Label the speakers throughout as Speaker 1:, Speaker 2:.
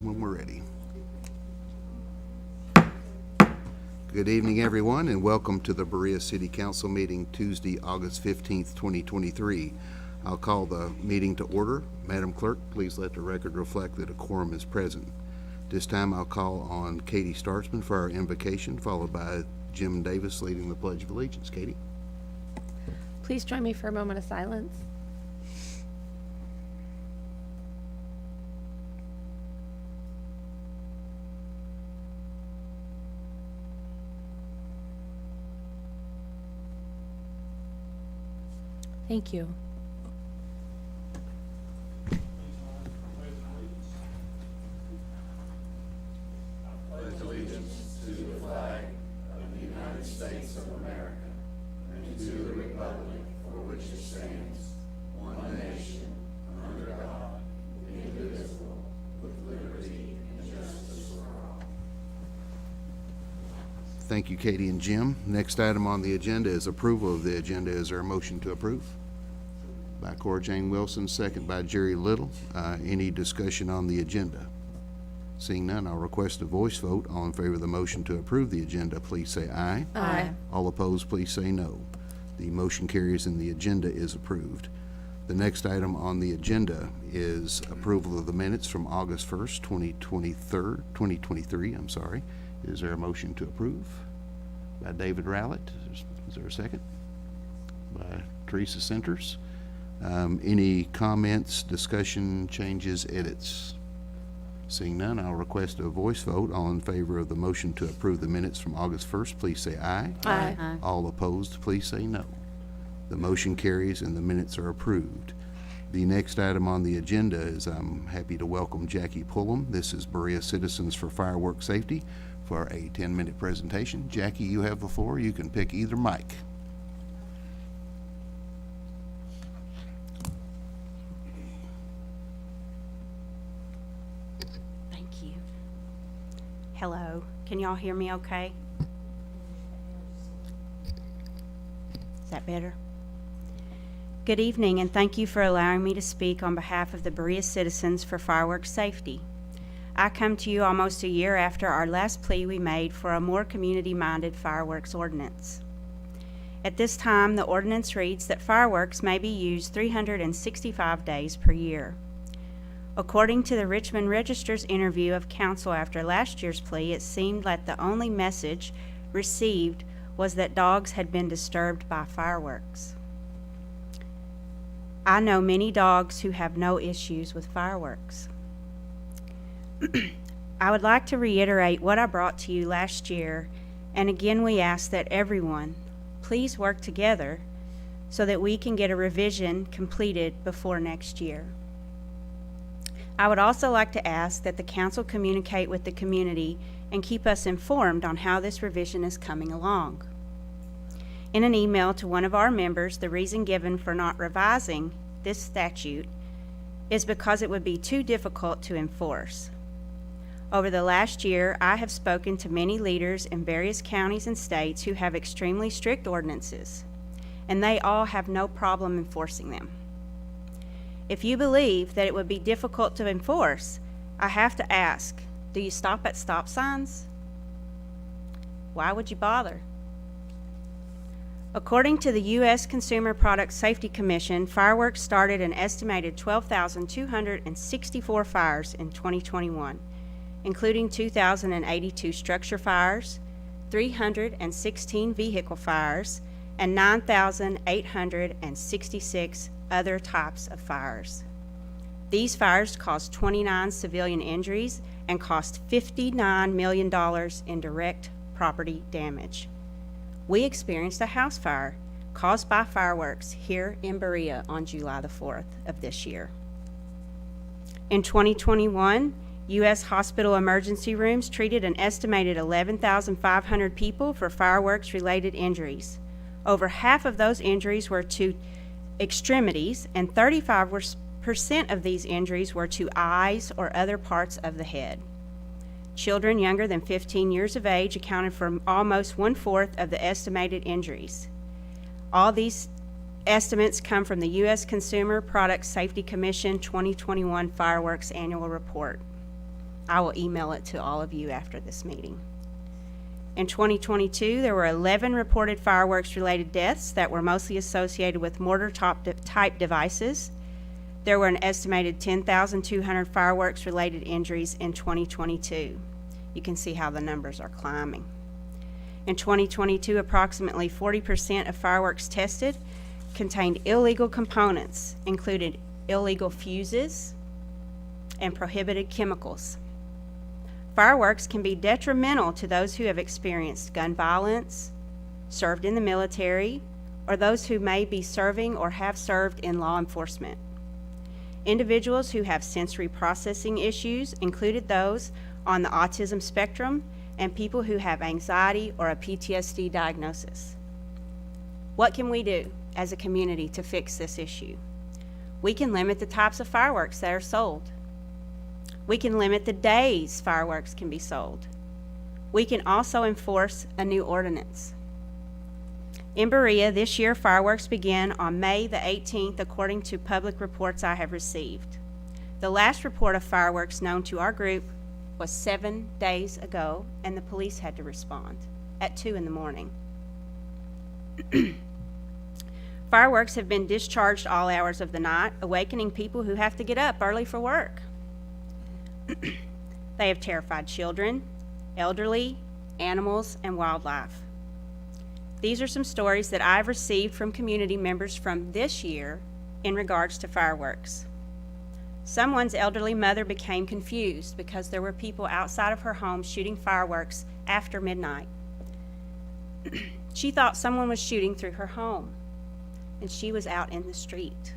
Speaker 1: When we're ready. Good evening, everyone, and welcome to the Berea City Council meeting Tuesday, August 15th, 2023. I'll call the meeting to order. Madam Clerk, please let the record reflect that a quorum is present. This time I'll call on Katie Startzman for our invocation, followed by Jim Davis leading the Pledge of Allegiance. Katie.
Speaker 2: Please join me for a moment of silence. Thank you.
Speaker 1: Thank you, Katie and Jim. Next item on the agenda is approval of the agenda. Is there a motion to approve? By Cora Jane Wilson, second by Jerry Little. Any discussion on the agenda? Seeing none, I'll request a voice vote. All in favor of the motion to approve the agenda, please say aye.
Speaker 2: Aye.
Speaker 1: All opposed, please say no. The motion carries and the agenda is approved. The next item on the agenda is approval of the minutes from August 1st, 2023. Is there a motion to approve? By David Rowlett. Is there a second? By Teresa Centers. Any comments, discussion, changes, edits? Seeing none, I'll request a voice vote. All in favor of the motion to approve the minutes from August 1st, please say aye.
Speaker 2: Aye.
Speaker 1: All opposed, please say no. The motion carries and the minutes are approved. The next item on the agenda is I'm happy to welcome Jackie Pullum. This is Berea Citizens for Fireworks Safety for a 10-minute presentation. Jackie, you have the floor. You can pick either mic.
Speaker 3: Thank you. Hello, can y'all hear me okay? Is that better? Good evening, and thank you for allowing me to speak on behalf of the Berea Citizens for Fireworks Safety. I come to you almost a year after our last plea we made for a more community-minded fireworks ordinance. At this time, the ordinance reads that fireworks may be used 365 days per year. According to the Richmond Register's interview of counsel after last year's plea, it seemed like the only message received was that dogs had been disturbed by fireworks. I know many dogs who have no issues with fireworks. I would like to reiterate what I brought to you last year, and again we ask that everyone please work together so that we can get a revision completed before next year. I would also like to ask that the council communicate with the community and keep us informed on how this revision is coming along. In an email to one of our members, the reason given for not revising this statute is because it would be too difficult to enforce. Over the last year, I have spoken to many leaders in various counties and states who have extremely strict ordinances, and they all have no problem enforcing them. If you believe that it would be difficult to enforce, I have to ask, do you stop at stop signs? Why would you bother? According to the U.S. Consumer Product Safety Commission, fireworks started an estimated 12,264 fires in 2021. Including 2,082 structure fires, 316 vehicle fires, and 9,866 other types of fires. These fires caused 29 civilian injuries and cost $59 million in direct property damage. We experienced a house fire caused by fireworks here in Berea on July the 4th of this year. In 2021, U.S. hospital emergency rooms treated an estimated 11,500 people for fireworks-related injuries. Over half of those injuries were to extremities, and 35% of these injuries were to eyes or other parts of the head. Children younger than 15 years of age accounted for almost 1/4 of the estimated injuries. All these estimates come from the U.S. Consumer Product Safety Commission 2021 Fireworks Annual Report. I will email it to all of you after this meeting. In 2022, there were 11 reported fireworks-related deaths that were mostly associated with mortar-type devices. There were an estimated 10,200 fireworks-related injuries in 2022. You can see how the numbers are climbing. In 2022, approximately 40% of fireworks tested contained illegal components, including illegal fuses and prohibited chemicals. Fireworks can be detrimental to those who have experienced gun violence, served in the military, or those who may be serving or have served in law enforcement. Individuals who have sensory processing issues, included those on the autism spectrum, and people who have anxiety or a PTSD diagnosis. What can we do as a community to fix this issue? We can limit the types of fireworks that are sold. We can limit the days fireworks can be sold. We can also enforce a new ordinance. In Berea, this year, fireworks began on May the 18th, according to public reports I have received. The last report of fireworks known to our group was 7 days ago, and the police had to respond at 2 in the morning. Fireworks have been discharged all hours of the night, awakening people who have to get up early for work. They have terrified children, elderly, animals, and wildlife. These are some stories that I've received from community members from this year in regards to fireworks. Someone's elderly mother became confused because there were people outside of her home shooting fireworks after midnight. She thought someone was shooting through her home, and she was out in the street.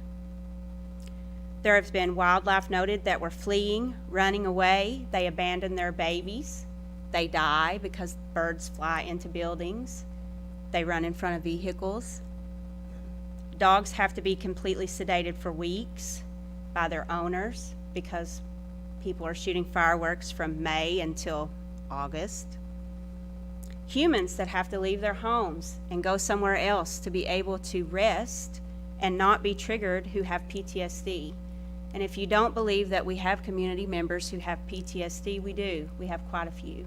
Speaker 3: There has been wildlife noted that were fleeing, running away. They abandon their babies. They die because birds fly into buildings. They run in front of vehicles. Dogs have to be completely sedated for weeks by their owners because people are shooting fireworks from May until August. Humans that have to leave their homes and go somewhere else to be able to rest and not be triggered who have PTSD. And if you don't believe that we have community members who have PTSD, we do. We have quite a few.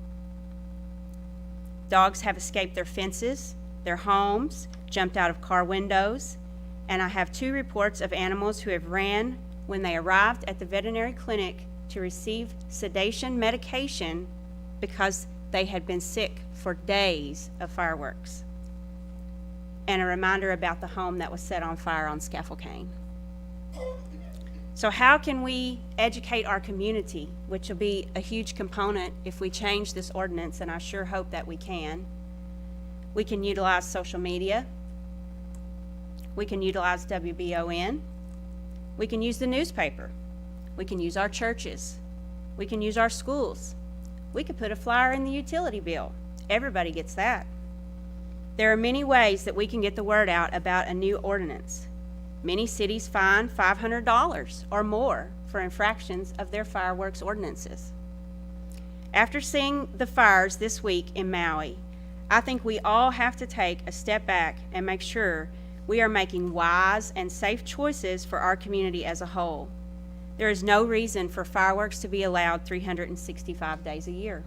Speaker 3: Dogs have escaped their fences, their homes, jumped out of car windows, and I have 2 reports of animals who have ran when they arrived at the veterinary clinic to receive sedation medication because they had been sick for days of fireworks. And a reminder about the home that was set on fire on Scaffold Cane. So how can we educate our community, which will be a huge component if we change this ordinance, and I sure hope that we can. We can utilize social media. We can utilize WBON. We can use the newspaper. We can use our churches. We can use our schools. We could put a flyer in the utility bill. Everybody gets that. There are many ways that we can get the word out about a new ordinance. Many cities fine $500 or more for infractions of their fireworks ordinances. After seeing the fires this week in Maui, I think we all have to take a step back and make sure we are making wise and safe choices for our community as a whole. There is no reason for fireworks to be allowed 365 days a year.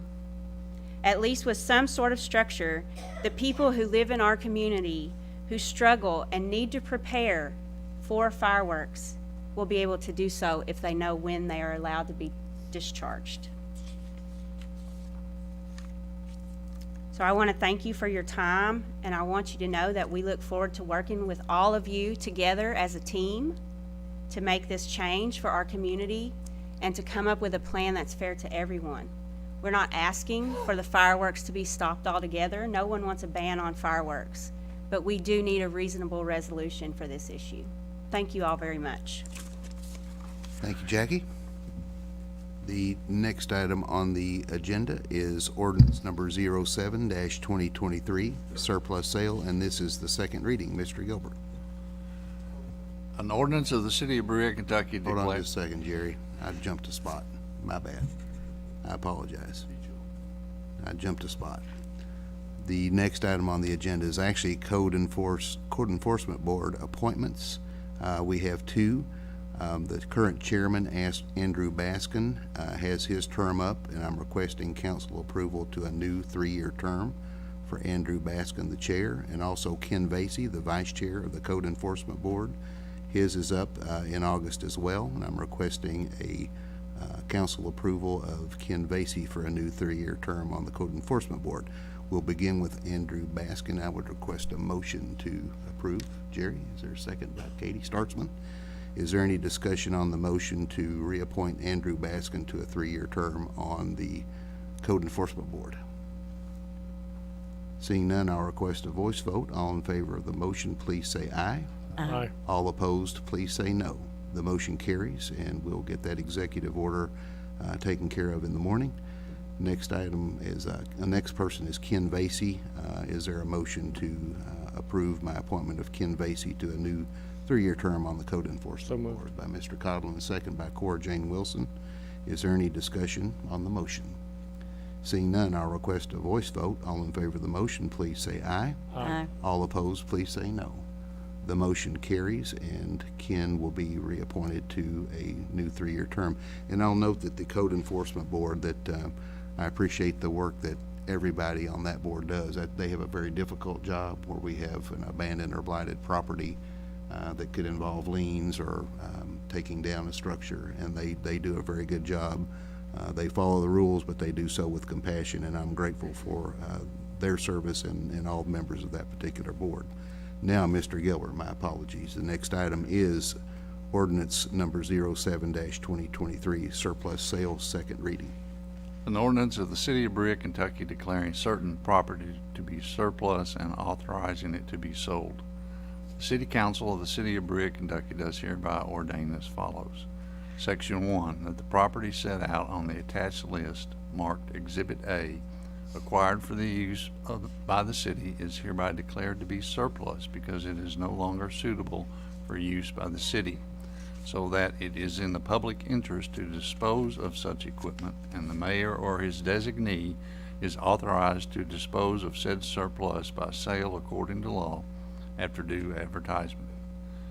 Speaker 3: At least with some sort of structure, the people who live in our community who struggle and need to prepare for fireworks will be able to do so if they know when they are allowed to be discharged. So I want to thank you for your time, and I want you to know that we look forward to working with all of you together as a team to make this change for our community and to come up with a plan that's fair to everyone. We're not asking for the fireworks to be stopped altogether. No one wants a ban on fireworks, but we do need a reasonable resolution for this issue. Thank you all very much.
Speaker 1: Thank you, Jackie. The next item on the agenda is ordinance number 07-2023, surplus sale, and this is the second reading. Mr. Gilbert.
Speaker 4: An ordinance of the City of Berea, Kentucky
Speaker 1: Hold on
Speaker 4: declaring.
Speaker 1: just a second, Jerry. I jumped a spot. My bad. I apologize. I jumped a spot. The next item on the agenda is actually Code Enforcement Board appointments. We have 2. The current chairman, Andrew Baskin, has his term up, and I'm requesting council approval to a new 3-year term for Andrew Baskin, the chair, and also Ken Vasey, the vice chair of the Code Enforcement Board. His is up in August as well, and I'm requesting a council approval of Ken Vasey for a new 3-year term on the Code Enforcement Board. We'll begin with Andrew Baskin. I would request a motion to approve. Jerry, is there a second by Katie Startzman? Is there any discussion on the motion to reappoint Andrew Baskin to a 3-year term on the Code Enforcement Board? Seeing none, I'll request a voice vote. All in favor of the motion, please say aye.
Speaker 5: Aye.
Speaker 1: All opposed, please say no. The motion carries, and we'll get that executive order taken care of in the morning. Next item is, the next person is Ken Vasey. Is there a motion to approve my appointment of Ken Vasey to a new 3-year term on the Code Enforcement
Speaker 5: So moved.
Speaker 1: Board? By Mr. Cottle, and second by Cora Jane Wilson. Is there any discussion on the motion? Seeing none, I'll request a voice vote. All in favor of the motion, please say aye.
Speaker 5: Aye.
Speaker 1: All opposed, please say no. The motion carries, and Ken will be reappointed to a new 3-year term. And I'll note that the Code Enforcement Board, that I appreciate the work that everybody on that board does. That they have a very difficult job where we have an abandoned or blighted property that could involve liens or taking down a structure, and they do a very good job. They follow the rules, but they do so with compassion, and I'm grateful for their service and all members of that particular board. Now, Mr. Gilbert, my apologies. The next item is ordinance number 07-2023, surplus sales, second reading.
Speaker 4: An ordinance of the City of Berea, Kentucky declaring certain property to be surplus and authorizing it to be sold. The City Council of the City of Berea, Kentucky does hereby ordain as follows. Section 1, that the property set out on the attached list marked Exhibit A, acquired for the use by the city, is hereby declared to be surplus because it is no longer suitable for use by the city, so that it is in the public interest to dispose of such equipment, and the mayor or his designee is authorized to dispose of said surplus by sale according to law after due advertisement.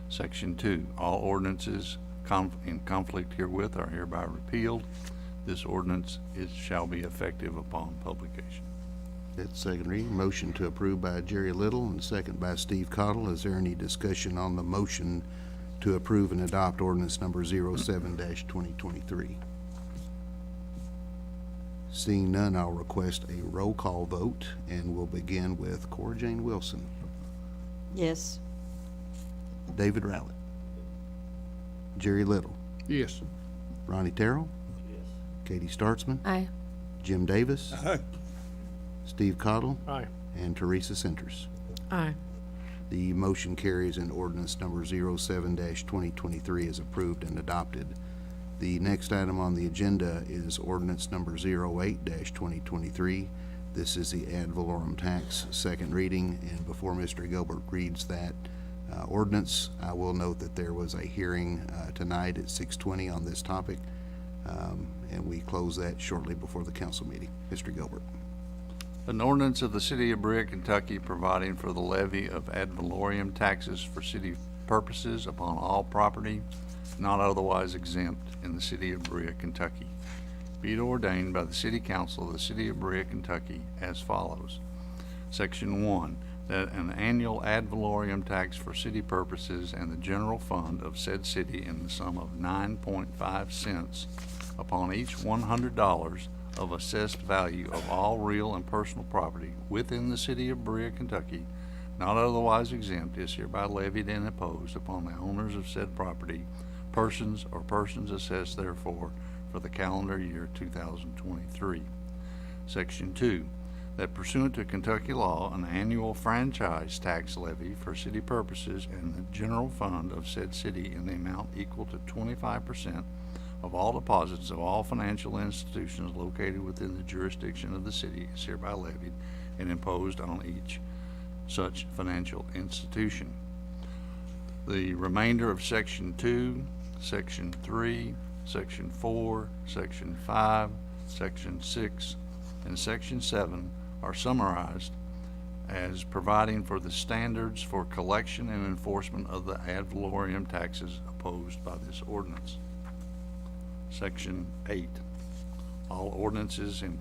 Speaker 4: Section 2, all ordinances in conflict herewith are hereby repealed. This ordinance shall be effective upon publication.
Speaker 1: That's second reading. Motion to approve by Jerry Little and second by Steve Cottle. Is there any discussion on the motion to approve and adopt ordinance number 07-2023? Seeing none, I'll request a roll call vote, and we'll begin with Cora Jane Wilson,
Speaker 6: Yes.
Speaker 1: David Rowlett, Jerry Little,
Speaker 5: Yes.
Speaker 1: Ronnie Terrell, Katie Startzman,
Speaker 2: Aye.
Speaker 1: Jim Davis, Steve Cottle,
Speaker 5: Aye.
Speaker 1: and Teresa Centers.
Speaker 6: Aye.
Speaker 1: The motion carries, and ordinance number 07-2023 is approved and adopted. The next item on the agenda is ordinance number 08-2023. This is the ad valorem tax, second reading, and before Mr. Gilbert reads that ordinance, I will note that there was a hearing tonight at 6:20 on this topic, and we close that shortly before the council meeting. Mr. Gilbert.
Speaker 4: An ordinance of the City of Berea, Kentucky providing for the levy of ad valorem taxes for city purposes upon all property not otherwise exempt in the City of Berea, Kentucky. Be it ordained by the City Council of the City of Berea, Kentucky as follows. Section 1, that an annual ad valorem tax for city purposes and the general fund of said city in the sum of 9.5 cents upon each $100 of assessed value of all real and personal property within the City of Berea, Kentucky, not otherwise exempt, is hereby levied and imposed upon the owners of said property, persons or persons assessed therefore, for the calendar year 2023. Section 2, that pursuant to Kentucky law, an annual franchise tax levy for city purposes and the general fund of said city in the amount equal to 25% of all deposits of all financial institutions located within the jurisdiction of the city is hereby levied and imposed on each such financial institution. The remainder of Section 2, Section 3, Section 4, Section 5, Section 6, and Section 7 are summarized as providing for the standards for collection and enforcement of the ad valorem taxes opposed by this ordinance. Section 8, all ordinances in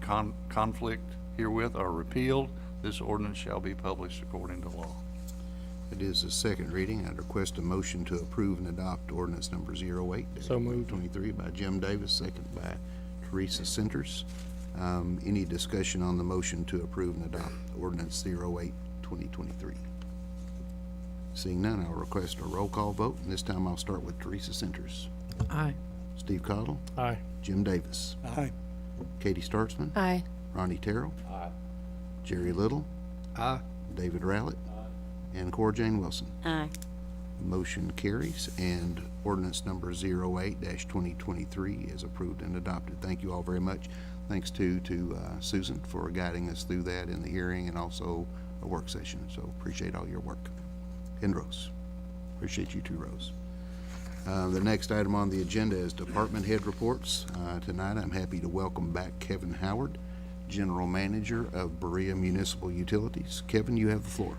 Speaker 4: conflict herewith are repealed. This ordinance shall be published according to law.
Speaker 1: It is the second reading. I'd request a motion to approve and adopt ordinance number 08-23 by Jim Davis, second by Teresa Centers. Any discussion on the motion to approve and adopt ordinance 08-2023? Seeing none, I'll request a roll call vote, and this time I'll start with Teresa Centers.
Speaker 5: Aye.
Speaker 1: Steve Cottle,
Speaker 5: Aye.
Speaker 1: Jim Davis,
Speaker 5: Aye.
Speaker 1: Katie Startzman,
Speaker 2: Aye.
Speaker 1: Ronnie Terrell,
Speaker 5: Aye.
Speaker 1: Jerry Little,
Speaker 5: Aye.
Speaker 1: David Rowlett, and Cora Jane Wilson.
Speaker 6: Aye.
Speaker 1: Motion carries, and ordinance number 08-2023 is approved and adopted. Thank you all very much. Thanks to Susan for guiding us through that in the hearing and also a work session. So appreciate all your work. And Rose. Appreciate you too, Rose. The next item on the agenda is department head reports. Tonight, I'm happy to welcome back Kevin Howard, General Manager of Berea Municipal Utilities. Kevin, you have the floor.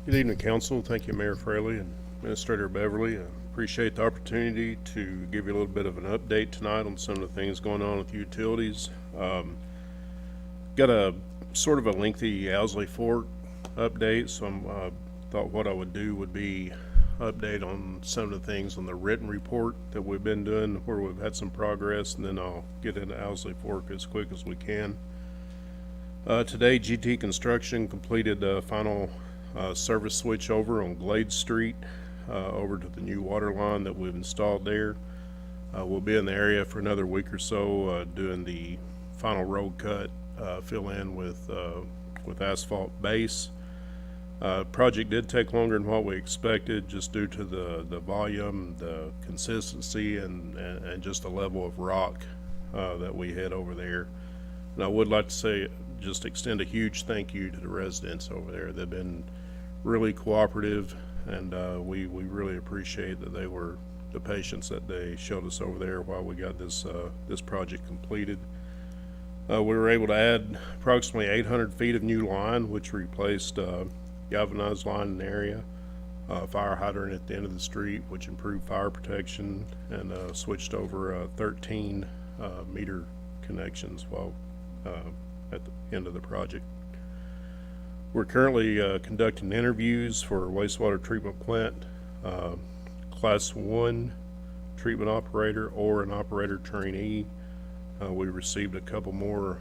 Speaker 7: Good evening, Council. Thank you, Mayor Fraley and Administrator Beverly. I appreciate the opportunity to give you a little bit of an update tonight on some of the things going on with utilities. Got a sort of a lengthy Owsley Fork update, so I thought what I would do would be update on some of the things on the written report that we've been doing where we've had some progress, and then I'll get into Owsley Fork as quick as we can. Today, GT Construction completed the final service switch over on Glade Street over to the new water line that we've installed there. We'll be in the area for another week or so doing the final road cut, fill in with asphalt base. Project did take longer than what we expected just due to the volume, the consistency, and just the level of rock that we had over there. And I would like to say, just extend a huge thank you to the residents over there. They've been really cooperative, and we really appreciate that they were the patience that they showed us over there while we got this project completed. We were able to add approximately 800 feet of new line, which replaced galvanized line in the area, fire hydrant at the end of the street, which improved fire protection, and switched over 13 meter connections while at the end of the project. We're currently conducting interviews for wastewater treatment plant, Class 1 treatment operator or an operator trainee. We received a couple more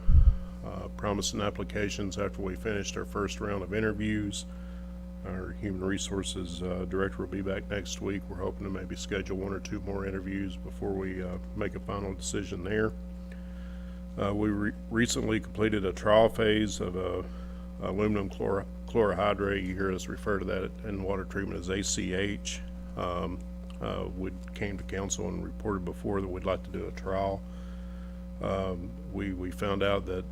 Speaker 7: promising applications after we finished our first round of interviews. Our Human Resources Director will be back next week. We're hoping to maybe schedule 1 or 2 more interviews before we make a final decision there. We recently completed a trial phase of aluminum chlorohydrate. You hear us refer to that in water treatment as ACH. We came to council and reported before that we'd like to do a trial. We found out that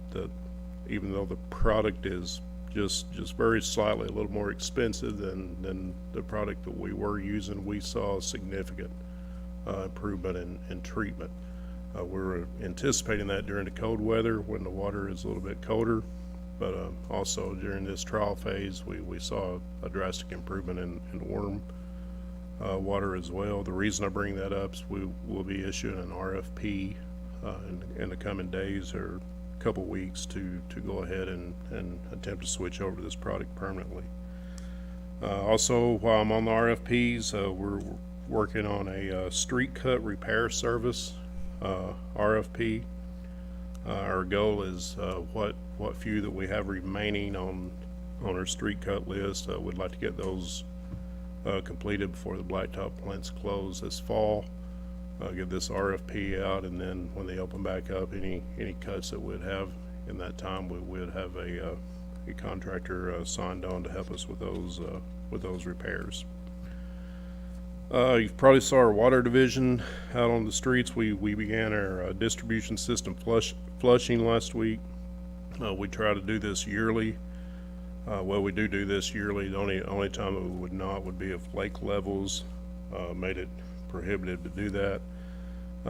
Speaker 7: even though the product is just very slightly a little more expensive than the product that we were using, we saw a significant improvement in treatment. We're anticipating that during the cold weather when the water is a little bit colder, but also during this trial phase we saw a drastic improvement in warm water as well. The reason I bring that up is we will be issuing an RFP in the coming days or a couple weeks to go ahead and attempt to switch over to this product permanently. Also, while I'm on the RFPs, we're working on a street cut repair service RFP. Our goal is what few that we have remaining on our street cut list. We'd like to get those completed before the blacktop plants close this fall. Get this RFP out, and then when they open back up, any cuts that we'd have in that time, we would have a contractor signed on to help us with those repairs. You probably saw our water division out on the streets. We began our distribution system flushing last week. We try to do this yearly. Well, we do this yearly. The only time that we would not would be if lake levels made it prohibitive to do that.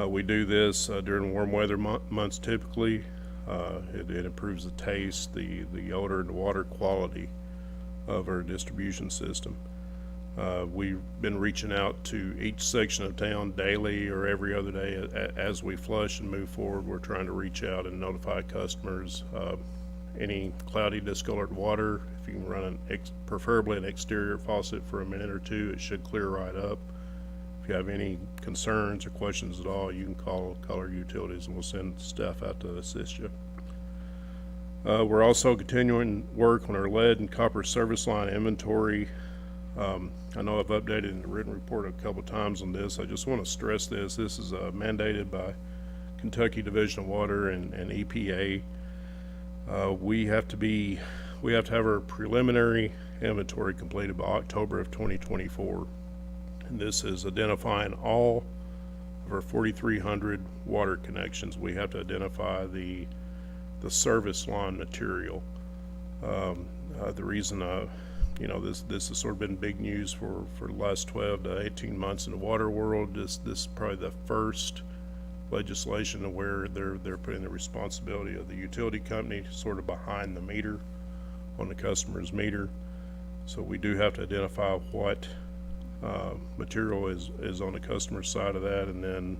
Speaker 7: We do this during warm weather months typically. It improves the taste, the odor, and the water quality of our distribution system. We've been reaching out to each section of town daily or every other day as we flush and move forward. We're trying to reach out and notify customers. Any cloudy, discolored water, if you can run preferably an exterior faucet for a minute or two, it should clear right up. If you have any concerns or questions at all, you can call our utilities and we'll send staff out to assist you. We're also continuing work on our lead and copper service line inventory. I know I've updated in the written report a couple times on this. I just want to stress this. This is mandated by Kentucky Division of Water and EPA. We have to have our preliminary inventory completed by October of 2024. And this is identifying all of our 4,300 water connections. We have to identify the service line material. The reason, this has sort of been big news for the last 12 to 18 months in the water world. This is probably the first legislation where they're putting the responsibility of the utility company sort of behind the meter on the customer's meter. So we do have to identify what material is on the customer side of that, and then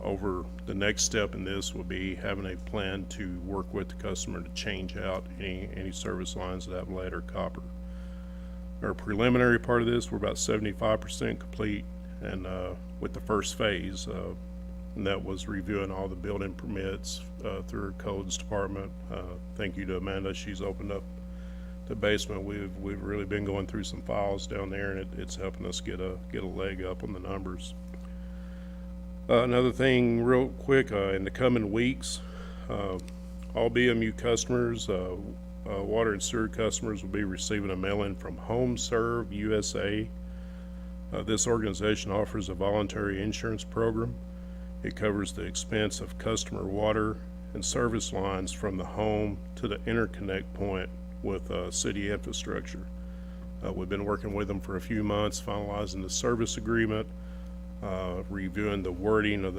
Speaker 7: over the next step in this will be having a plan to work with the customer to change out any service lines that have lead or copper. Our preliminary part of this, we're about 75% complete, and with the first phase, and that was reviewing all the building permits through our codes department. Thank you to Amanda, she's opened up the basement. We've really been going through some files down there, and it's helping us get a leg up on the numbers. Another thing real quick, in the coming weeks, all BMU customers, water and sewer customers will be receiving a mail-in from HomeServe USA. This organization offers a voluntary insurance program. It covers the expense of customer water and service lines from the home to the interconnect point with city infrastructure. We've been working with them for a few months, finalizing the service agreement, reviewing the wording of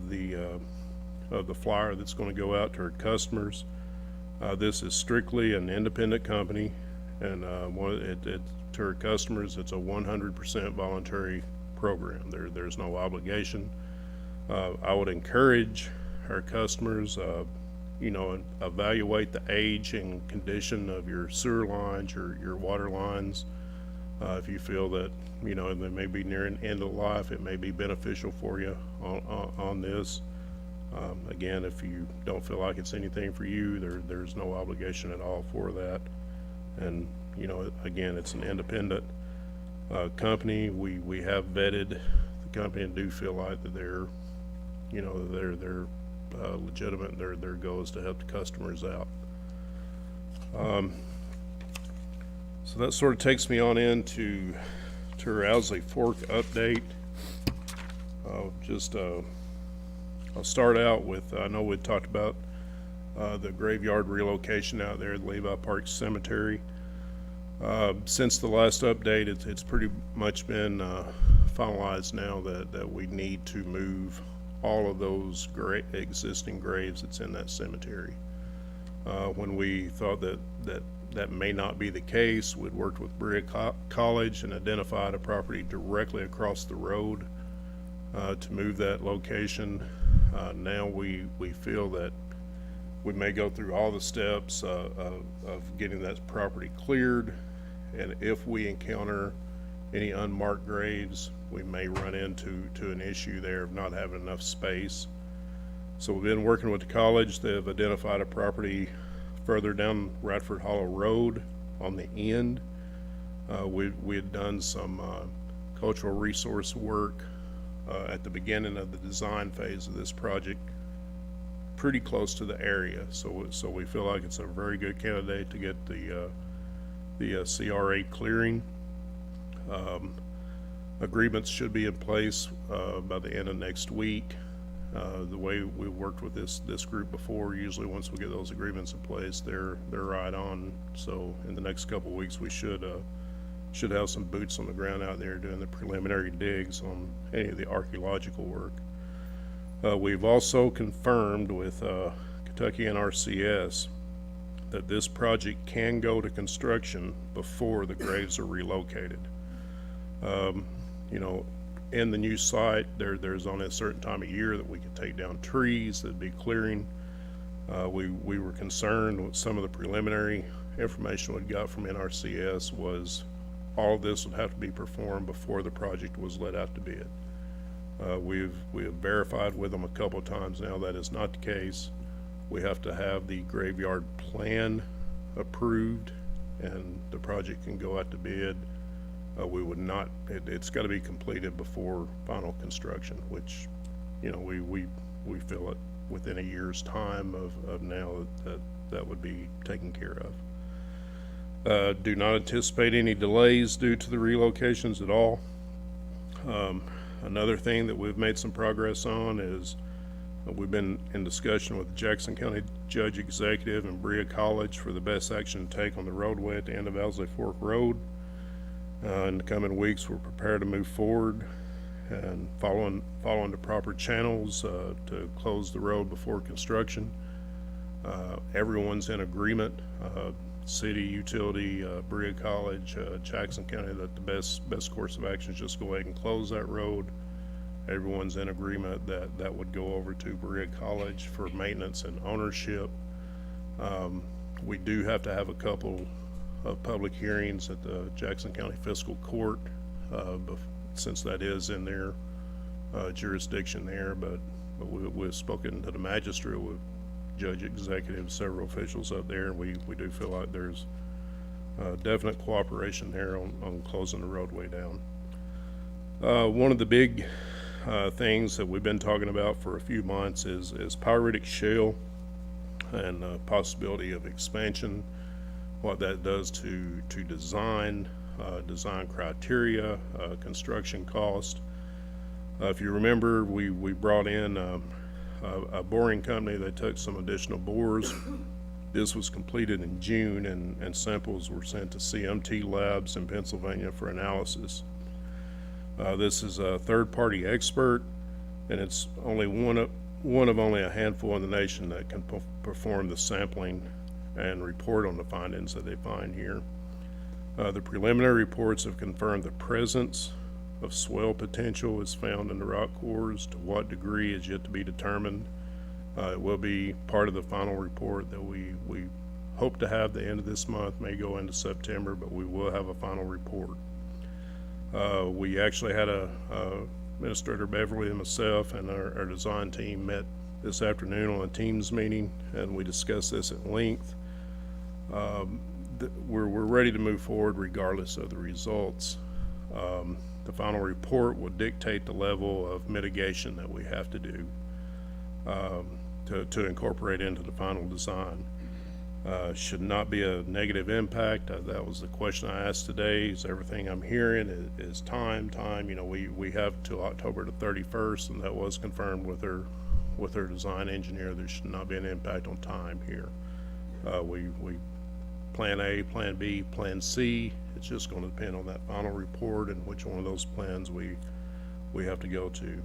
Speaker 7: the flyer that's going to go out to our customers. This is strictly an independent company, and to our customers, it's a 100% voluntary program. There's no obligation. I would encourage our customers, evaluate the age and condition of your sewer lines, your water lines. If you feel that, they may be near an end of life, it may be beneficial for you on this. Again, if you don't feel like it's anything for you, there's no obligation at all for that. And, again, it's an independent company. We have vetted the company and do feel like that they're legitimate, and their goal is to help the customers out. So that sort of takes me on into our Owsley Fork update. I'll start out with, I know we talked about the graveyard relocation out there at Levi Park Cemetery. Since the last update, it's pretty much been finalized now that we need to move all of those existing graves that's in that cemetery. When we thought that may not be the case, we'd worked with Berea College and identified a property directly across the road to move that location. Now we feel that we may go through all the steps of getting that property cleared, and if we encounter any unmarked graves, we may run into an issue there of not having enough space. So we've been working with the college. They've identified a property further down Radford Hollow Road on the end. We had done some cultural resource work at the beginning of the design phase of this project, pretty close to the area. So we feel like it's a very good candidate to get the CRA clearing. Agreements should be in place by the end of next week. The way we worked with this group before, usually once we get those agreements in place, they're right on. So in the next couple of weeks, we should have some boots on the ground out there doing the preliminary digs on any of the archaeological work. We've also confirmed with Kentucky NRCS that this project can go to construction before the graves are relocated. You know, in the new site, there's only a certain time of year that we can take down trees, that'd be clearing. We were concerned with some of the preliminary information we got from NRCS was all of this would have to be performed before the project was let out to bid. We have verified with them a couple of times now that is not the case. We have to have the graveyard plan approved and the project can go out to bid. We would not, it's got to be completed before final construction, which, you know, we feel it within a year's time of now that would be taken care of. Do not anticipate any delays due to the relocations at all. Another thing that we've made some progress on is we've been in discussion with the Jackson County Judge Executive and Berea College for the best action to take on the roadway at the end of Owsley Fork Road. In the coming weeks, we're prepared to move forward and following the proper channels to close the road before construction. Everyone's in agreement, city, utility, Berea College, Jackson County, that the best course of action is just go ahead and close that road. Everyone's in agreement that that would go over to Berea College for maintenance and ownership. We do have to have a couple of public hearings at the Jackson County Fiscal Court, since that is in their jurisdiction there, but we've spoken to the magistrate, with Judge Executive, several officials up there, and we do feel like there's definite cooperation there on closing the roadway down. One of the big things that we've been talking about for a few months is pyritic shale and possibility of expansion, what that does to design criteria, construction cost. If you remember, we brought in a boring company that took some additional bores. This was completed in June, and samples were sent to CMT Labs in Pennsylvania for analysis. This is a third-party expert, and it's only one of only a handful in the nation that can perform the sampling and report on the findings that they find here. The preliminary reports have confirmed the presence of swell potential is found in the rock cores. To what degree is yet to be determined. It will be part of the final report that we hope to have the end of this month, may go into September, but we will have a final report. We actually had Administrator Beverly and myself and our design team met this afternoon on a Teams meeting, and we discussed this at length. We're ready to move forward regardless of the results. The final report will dictate the level of mitigation that we have to do to incorporate into the final design. Should not be a negative impact. That was the question I asked today. Is everything I'm hearing is time? You know, we have till October the 31st, and that was confirmed with our design engineer. There should not be an impact on time here. We plan A, plan B, plan C. It's just going to depend on that final report and which one of those plans we have to go to.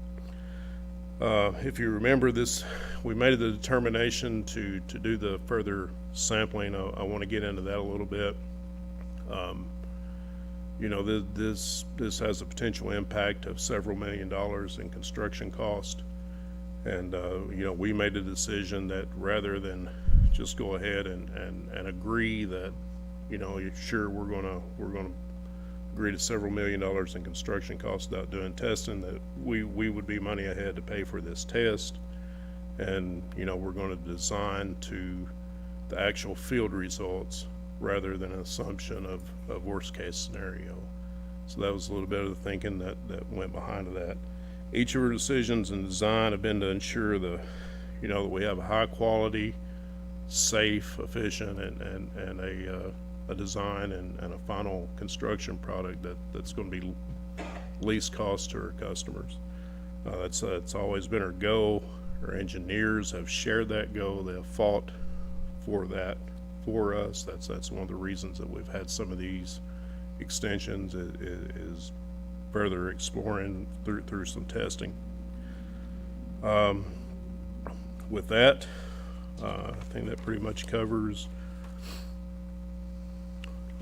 Speaker 7: If you remember this, we made the determination to do the further sampling. I want to get into that a little bit. You know, this has a potential impact of several $1 million in construction cost. And, you know, we made a decision that rather than just go ahead and agree that, you know, sure, we're gonna agree to several $1 million in construction costs without doing testing, that we would be money ahead to pay for this test. And, you know, we're going to design to the actual field results rather than an assumption of worst case scenario. So that was a little bit of the thinking that went behind that. Each of our decisions in design have been to ensure that we have a high quality, safe, efficient, and a design and a final construction product that's going to be least cost to our customers. That's always been our goal. Our engineers have shared that goal. They have fought for that for us. That's one of the reasons that we've had some of these extensions is further exploring through some testing. With that, I think that pretty much covers.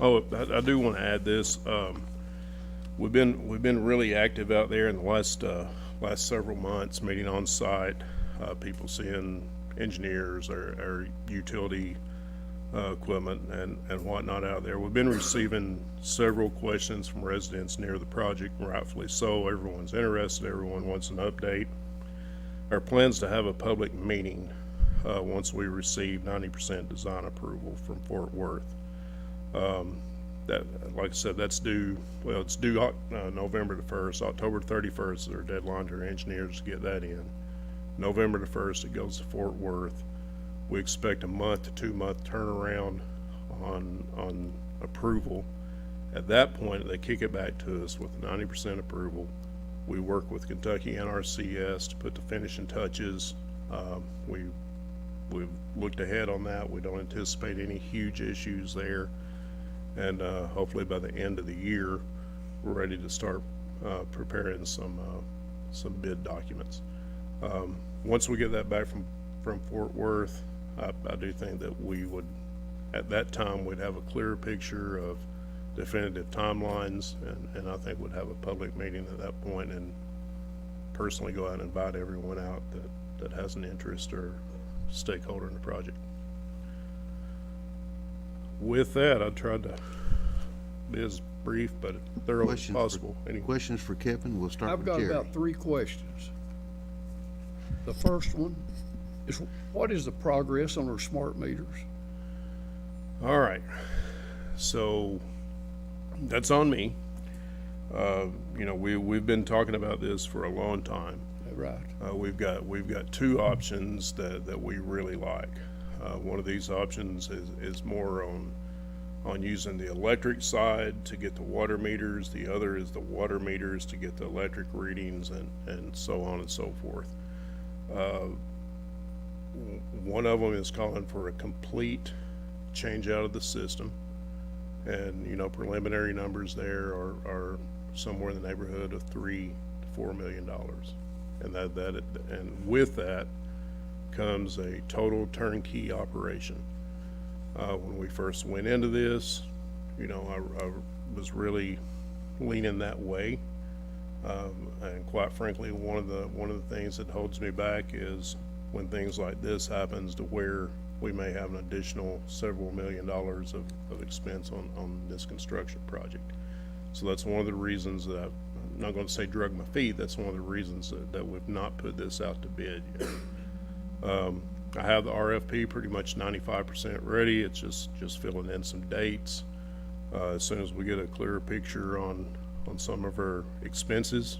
Speaker 7: Oh, I do want to add this. We've been really active out there in the last several months, meeting on site, people seeing engineers or utility equipment and whatnot out there. We've been receiving several questions from residents near the project, and rightfully so. Everyone's interested. Everyone wants an update. Our plans to have a public meeting once we receive 90% design approval from Fort Worth. That, like I said, that's due, well, it's due November the 1st. October 31st is our deadline to our engineers to get that in. November the 1st, it goes to Fort Worth. We expect a month to 2 month turnaround on approval. At that point, they kick it back to us with 90% approval. We work with Kentucky NRCS to put the finishing touches. We've looked ahead on that. We don't anticipate any huge issues there. And hopefully by the end of the year, we're ready to start preparing some bid documents. Once we get that back from Fort Worth, I do think that we would, at that time, we'd have a clearer picture of definitive timelines, and I think we'd have a public meeting at that point and personally go out and invite everyone out that has an interest or stakeholder in the project. With that, I tried to be as brief but thorough as possible. Any
Speaker 1: Questions for Kevin? We'll start
Speaker 5: I've
Speaker 1: with
Speaker 5: got
Speaker 1: Jerry.
Speaker 5: about 3 questions. The first one is, what is the progress on our smart meters?
Speaker 7: All right, so that's on me. You know, we've been talking about this for a long time.
Speaker 5: Right.
Speaker 7: We've got 2 options that we really like. One of these options is more on using the electric side to get the water meters. The other is the water meters to get the electric readings and so on and so forth. One of them is calling for a complete change out of the system. And, you know, preliminary numbers there are somewhere in the neighborhood of $3 to $4 million. And and with that comes a total turnkey operation. When we first went into this, you know, I was really leaning that way. And quite frankly, one of the things that holds me back is when things like this happens, to where we may have an additional several $1 million of expense on this construction project. So that's one of the reasons that I'm not going to say drug my feet. That's one of the reasons that we've not put this out to bid yet. I have the RFP pretty much 95% ready. It's just filling in some dates. As soon as we get a clearer picture on some of our expenses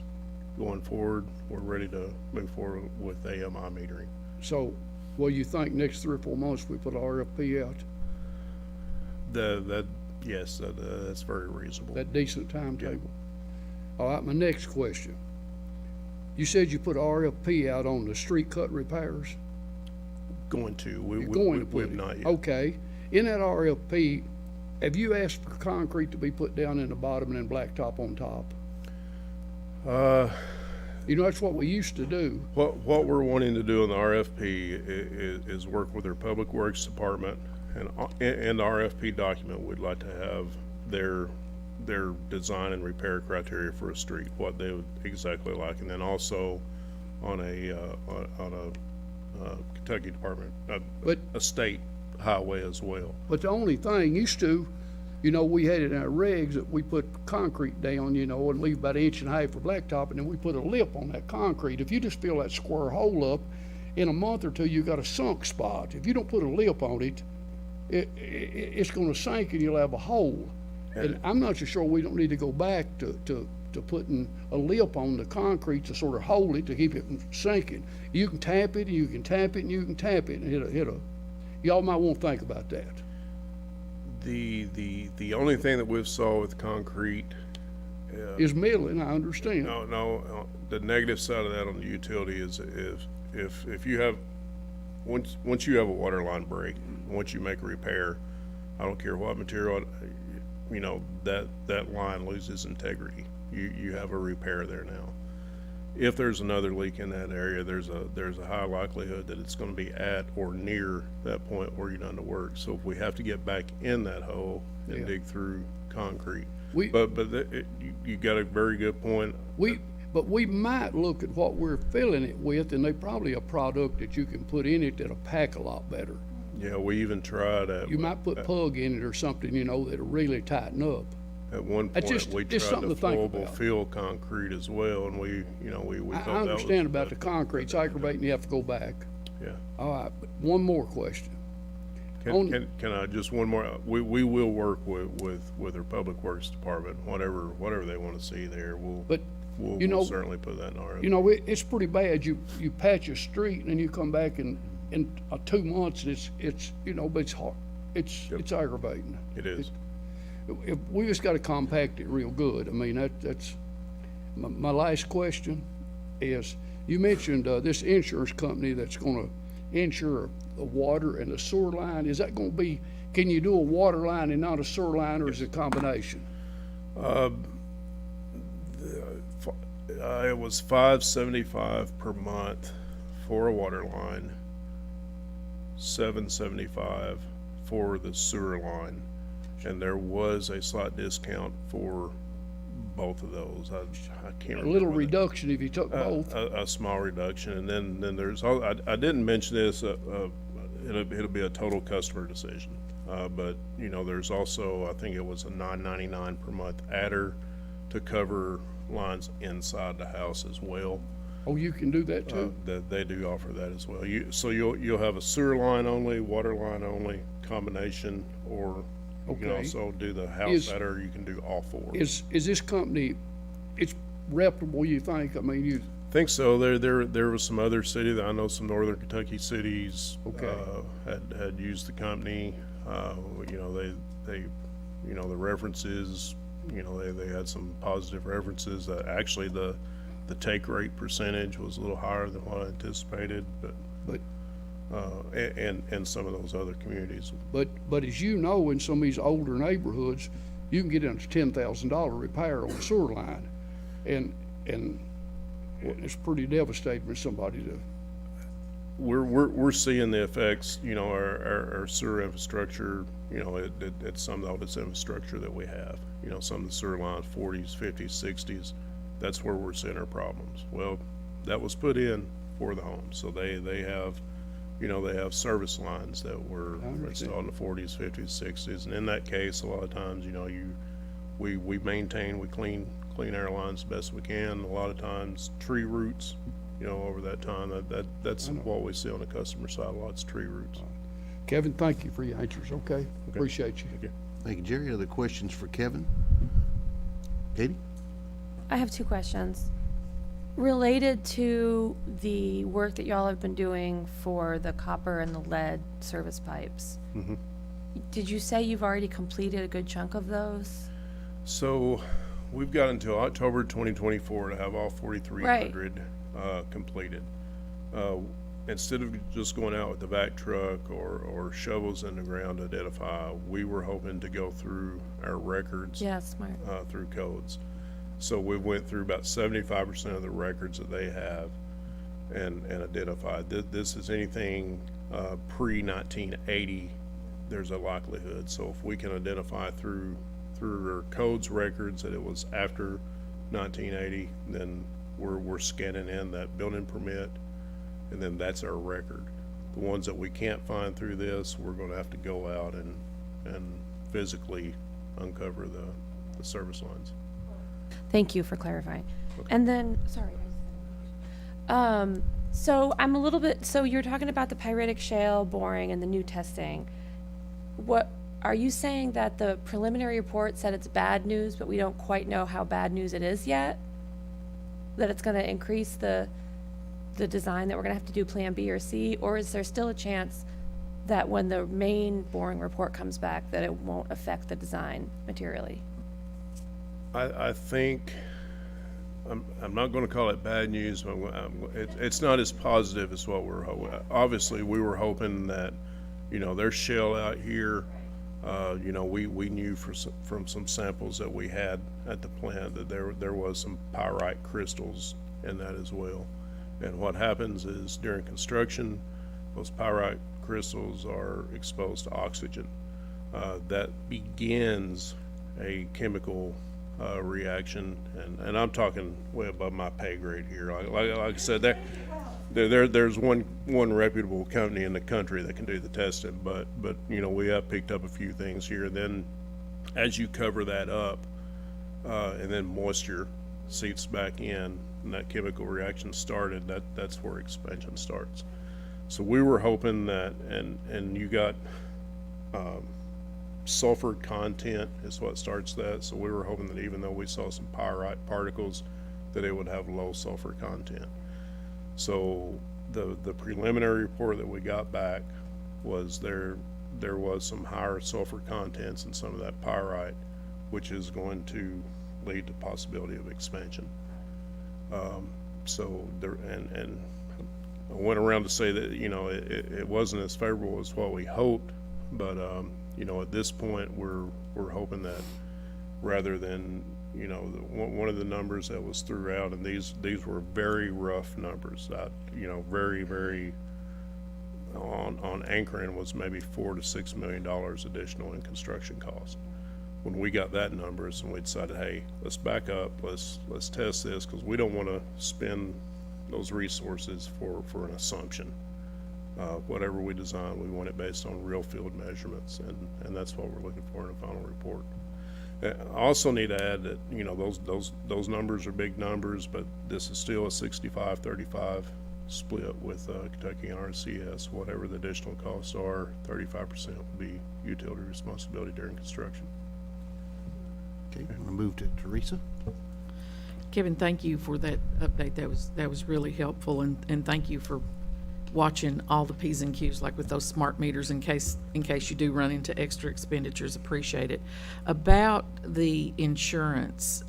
Speaker 7: going forward, we're ready to move forward with AMI metering.
Speaker 5: So, what do you think next 3 or 4 months we put RFP out?
Speaker 7: Yes, that's very reasonable.
Speaker 5: That decent timetable? All right, my next question. You said you put RFP out on the street cut repairs?
Speaker 7: Going to.
Speaker 5: You're going to put
Speaker 7: We've
Speaker 5: it.
Speaker 7: not yet.
Speaker 5: Okay. In that RFP, have you asked for concrete to be put down in the bottom and then blacktop on top? You know, that's what we used to do.
Speaker 7: What we're wanting to do in the RFP is work with their Public Works Department, and in the RFP document, we'd like to have their design and repair criteria for a street, what they would exactly like, and then also on a Kentucky Department, a state highway as well.
Speaker 5: But the only thing used to, you know, we had it in our regs that we put concrete down, you know, and leave about 1.5 inches for blacktop, and then we put a lip on that concrete. If you just fill that square hole up, in a month or two, you got a sunk spot. If you don't put a lip on it, it's gonna sink and you'll have a hole. And I'm not so sure we don't need to go back to putting a lip on the concrete to sort of hold it, to keep it from sinking. You can tap it, and you can tap it, and you can tap it, and hit a, y'all might want to think about that.
Speaker 7: The only thing that we've saw with concrete,
Speaker 5: Is milling, I understand.
Speaker 7: no, the negative side of that on the utility is if you have, once you have a water line break, once you make a repair, I don't care what material, you know, that line loses integrity. You have a repair there now. if there's another leak in that area, there's a high likelihood that it's gonna be at or near that point where you're done the work. So if we have to get back in that hole
Speaker 5: Yeah.
Speaker 7: and dig through concrete.
Speaker 5: We-
Speaker 7: You got a very good point.
Speaker 5: But we might look at what we're filling it with, and they probably a product that you can put in it that'll pack a lot better.
Speaker 7: Yeah, we even tried
Speaker 5: You might put pug in it or something, you know, that'll really tighten up.
Speaker 7: at one
Speaker 5: That's
Speaker 7: point,
Speaker 5: just-
Speaker 7: we
Speaker 5: just
Speaker 7: tried
Speaker 5: something
Speaker 7: the
Speaker 5: to think
Speaker 7: flowable
Speaker 5: about.
Speaker 7: fill concrete as well, and we thought
Speaker 5: I
Speaker 7: that was.
Speaker 5: understand about the concrete, it's aggravating, you have to go back.
Speaker 7: Yeah.
Speaker 5: All right, but one more question. On-
Speaker 7: Can I, just one more, we will work with our Public Works Department, whatever they wanna see there,
Speaker 5: But, you know-
Speaker 7: we'll certainly put that in our.
Speaker 5: You know, it's pretty bad. You patch a street and then you come back in 2 months, it's, you know, but it's hard. It's aggravating.
Speaker 7: It is.
Speaker 5: We just gotta compact it real good. I mean, that's, my last question is, you mentioned, this insurance company that's gonna insure the water and the sewer line. Is that gonna be, can you do a water line and not a sewer line, or is it a combination?
Speaker 7: It was $575 per month for a water line, $775 for the sewer line, and there was a slight discount for both of those. I can't
Speaker 5: A
Speaker 7: remember.
Speaker 5: little
Speaker 7: what it-
Speaker 5: reduction if you took both.
Speaker 7: A small reduction, and then there's, I didn't mention this, it'll be a total customer decision. But, you know, there's also, I think it was a $9.99 per month adder to cover lines inside the house as well.
Speaker 5: Oh, you can do that too?
Speaker 7: That they do offer that as well. So you'll have a sewer line only, water line only combination, or you can
Speaker 5: Okay.
Speaker 7: also do the
Speaker 5: Is-
Speaker 7: house adder, you can do all four.
Speaker 5: Is this company, it's reputable, you think? I mean, you,
Speaker 7: Think so. There was some other city that I know, some northern Kentucky cities,
Speaker 5: Okay.
Speaker 7: had used the company. You know, they, you know, the references, you know, they had some positive references. Actually, the take rate percentage was a little higher than what I anticipated,
Speaker 5: but,
Speaker 7: and some of those other communities.
Speaker 5: but as you know, in some of these older neighborhoods, you can get into $10,000 repair on a sewer line. And it's pretty devastating for somebody to,
Speaker 7: We're seeing the effects, you know, our sewer infrastructure, you know, it's some of this infrastructure that we have. You know, some of the sewer lines, 40s, 50s, 60s, that's where we're seeing our problems. Well, that was put in for the homes, so they have, you know, they have service lines that were
Speaker 5: understand.
Speaker 7: installed in the 40s, 50s, 60s, and in that case, a lot of times, you know, we maintain, we clean our lines the best we can. A lot of times, tree roots, you know, over that time, that's what we see on the customer side, a lot is tree roots.
Speaker 5: Kevin, thank you for your answers, okay? Appreciate you.
Speaker 1: Thank you, Jerry. Other questions for Kevin? Katie?
Speaker 2: I have 2 questions. Related to the work that y'all have been doing for the copper and the lead service pipes. Did you say you've already completed a good chunk of those?
Speaker 7: So, we've got until October 2024 to have all 4,300 completed. Instead of just going out with the vac truck or shovels in the ground to identify, we were hoping to go through our records.
Speaker 2: Yeah, smart.
Speaker 7: Through codes. So we went through about 75% of the records that they have and identified. This is anything pre-1980, there's a likelihood. So if we can identify through our codes records that it was after 1980, then we're scanning in that building permit, and then that's our record. The ones that we can't find through this, we're gonna have to go out and physically uncover the service lines.
Speaker 2: Thank you for clarifying. And then, sorry. So I'm a little bit, so you're talking about the pyritic shale boring and the new testing. What, are you saying that the preliminary report said it's bad news, but we don't quite know how bad news it is yet? That it's gonna increase the design, that we're gonna have to do Plan B or C? Or is there still a chance that when the main boring report comes back, that it won't affect the design materially?
Speaker 7: I think, I'm not gonna call it bad news, but it's not as positive as what we're hoping. Obviously, we were hoping that, you know, there's shale out here. You know, we knew from some samples that we had at the plant that there was some pyrite crystals in that as well. And what happens is during construction, those pyrite crystals are exposed to oxygen. That begins a chemical reaction, and I'm talking way above my pay grade here. Like I said, there's one reputable company in the country that can do the testing, but you know, we have picked up a few things here. Then as you cover that up, and then moisture seeps back in, and that chemical reaction started, that's where expansion starts. So we were hoping that, and you got sulfur content is what starts that. So we were hoping that even though we saw some pyrite particles, that it would have low sulfur content. So the preliminary report that we got back was there was some higher sulfur contents in some of that pyrite, which is going to lead to possibility of expansion. So there, and I went around to say that, you know, it wasn't as favorable as what we hoped, but you know, at this point we're hoping that rather than, you know, one of the numbers that was threw out, and these were very rough numbers, you know, very on anchoring was maybe $4 to $6 million additional in construction costs. When we got that numbers and we decided, hey, let's back up, let's test this, because we don't want to spend those resources for an assumption. Whatever we design, we want it based on real field measurements, and that's what we're looking for in a final report. I also need to add that, you know, those numbers are big numbers, but this is still a 65-35 split with Kentucky RCS. Whatever the additional costs are, 35% will be utility responsibility during construction.
Speaker 1: Okay, I'm gonna move to Teresa.
Speaker 8: Kevin, thank you for that update. That was really helpful, and thank you for watching all the P's and Q's, like with those smart meters, in case you do run into extra expenditures. Appreciate it. About the insurance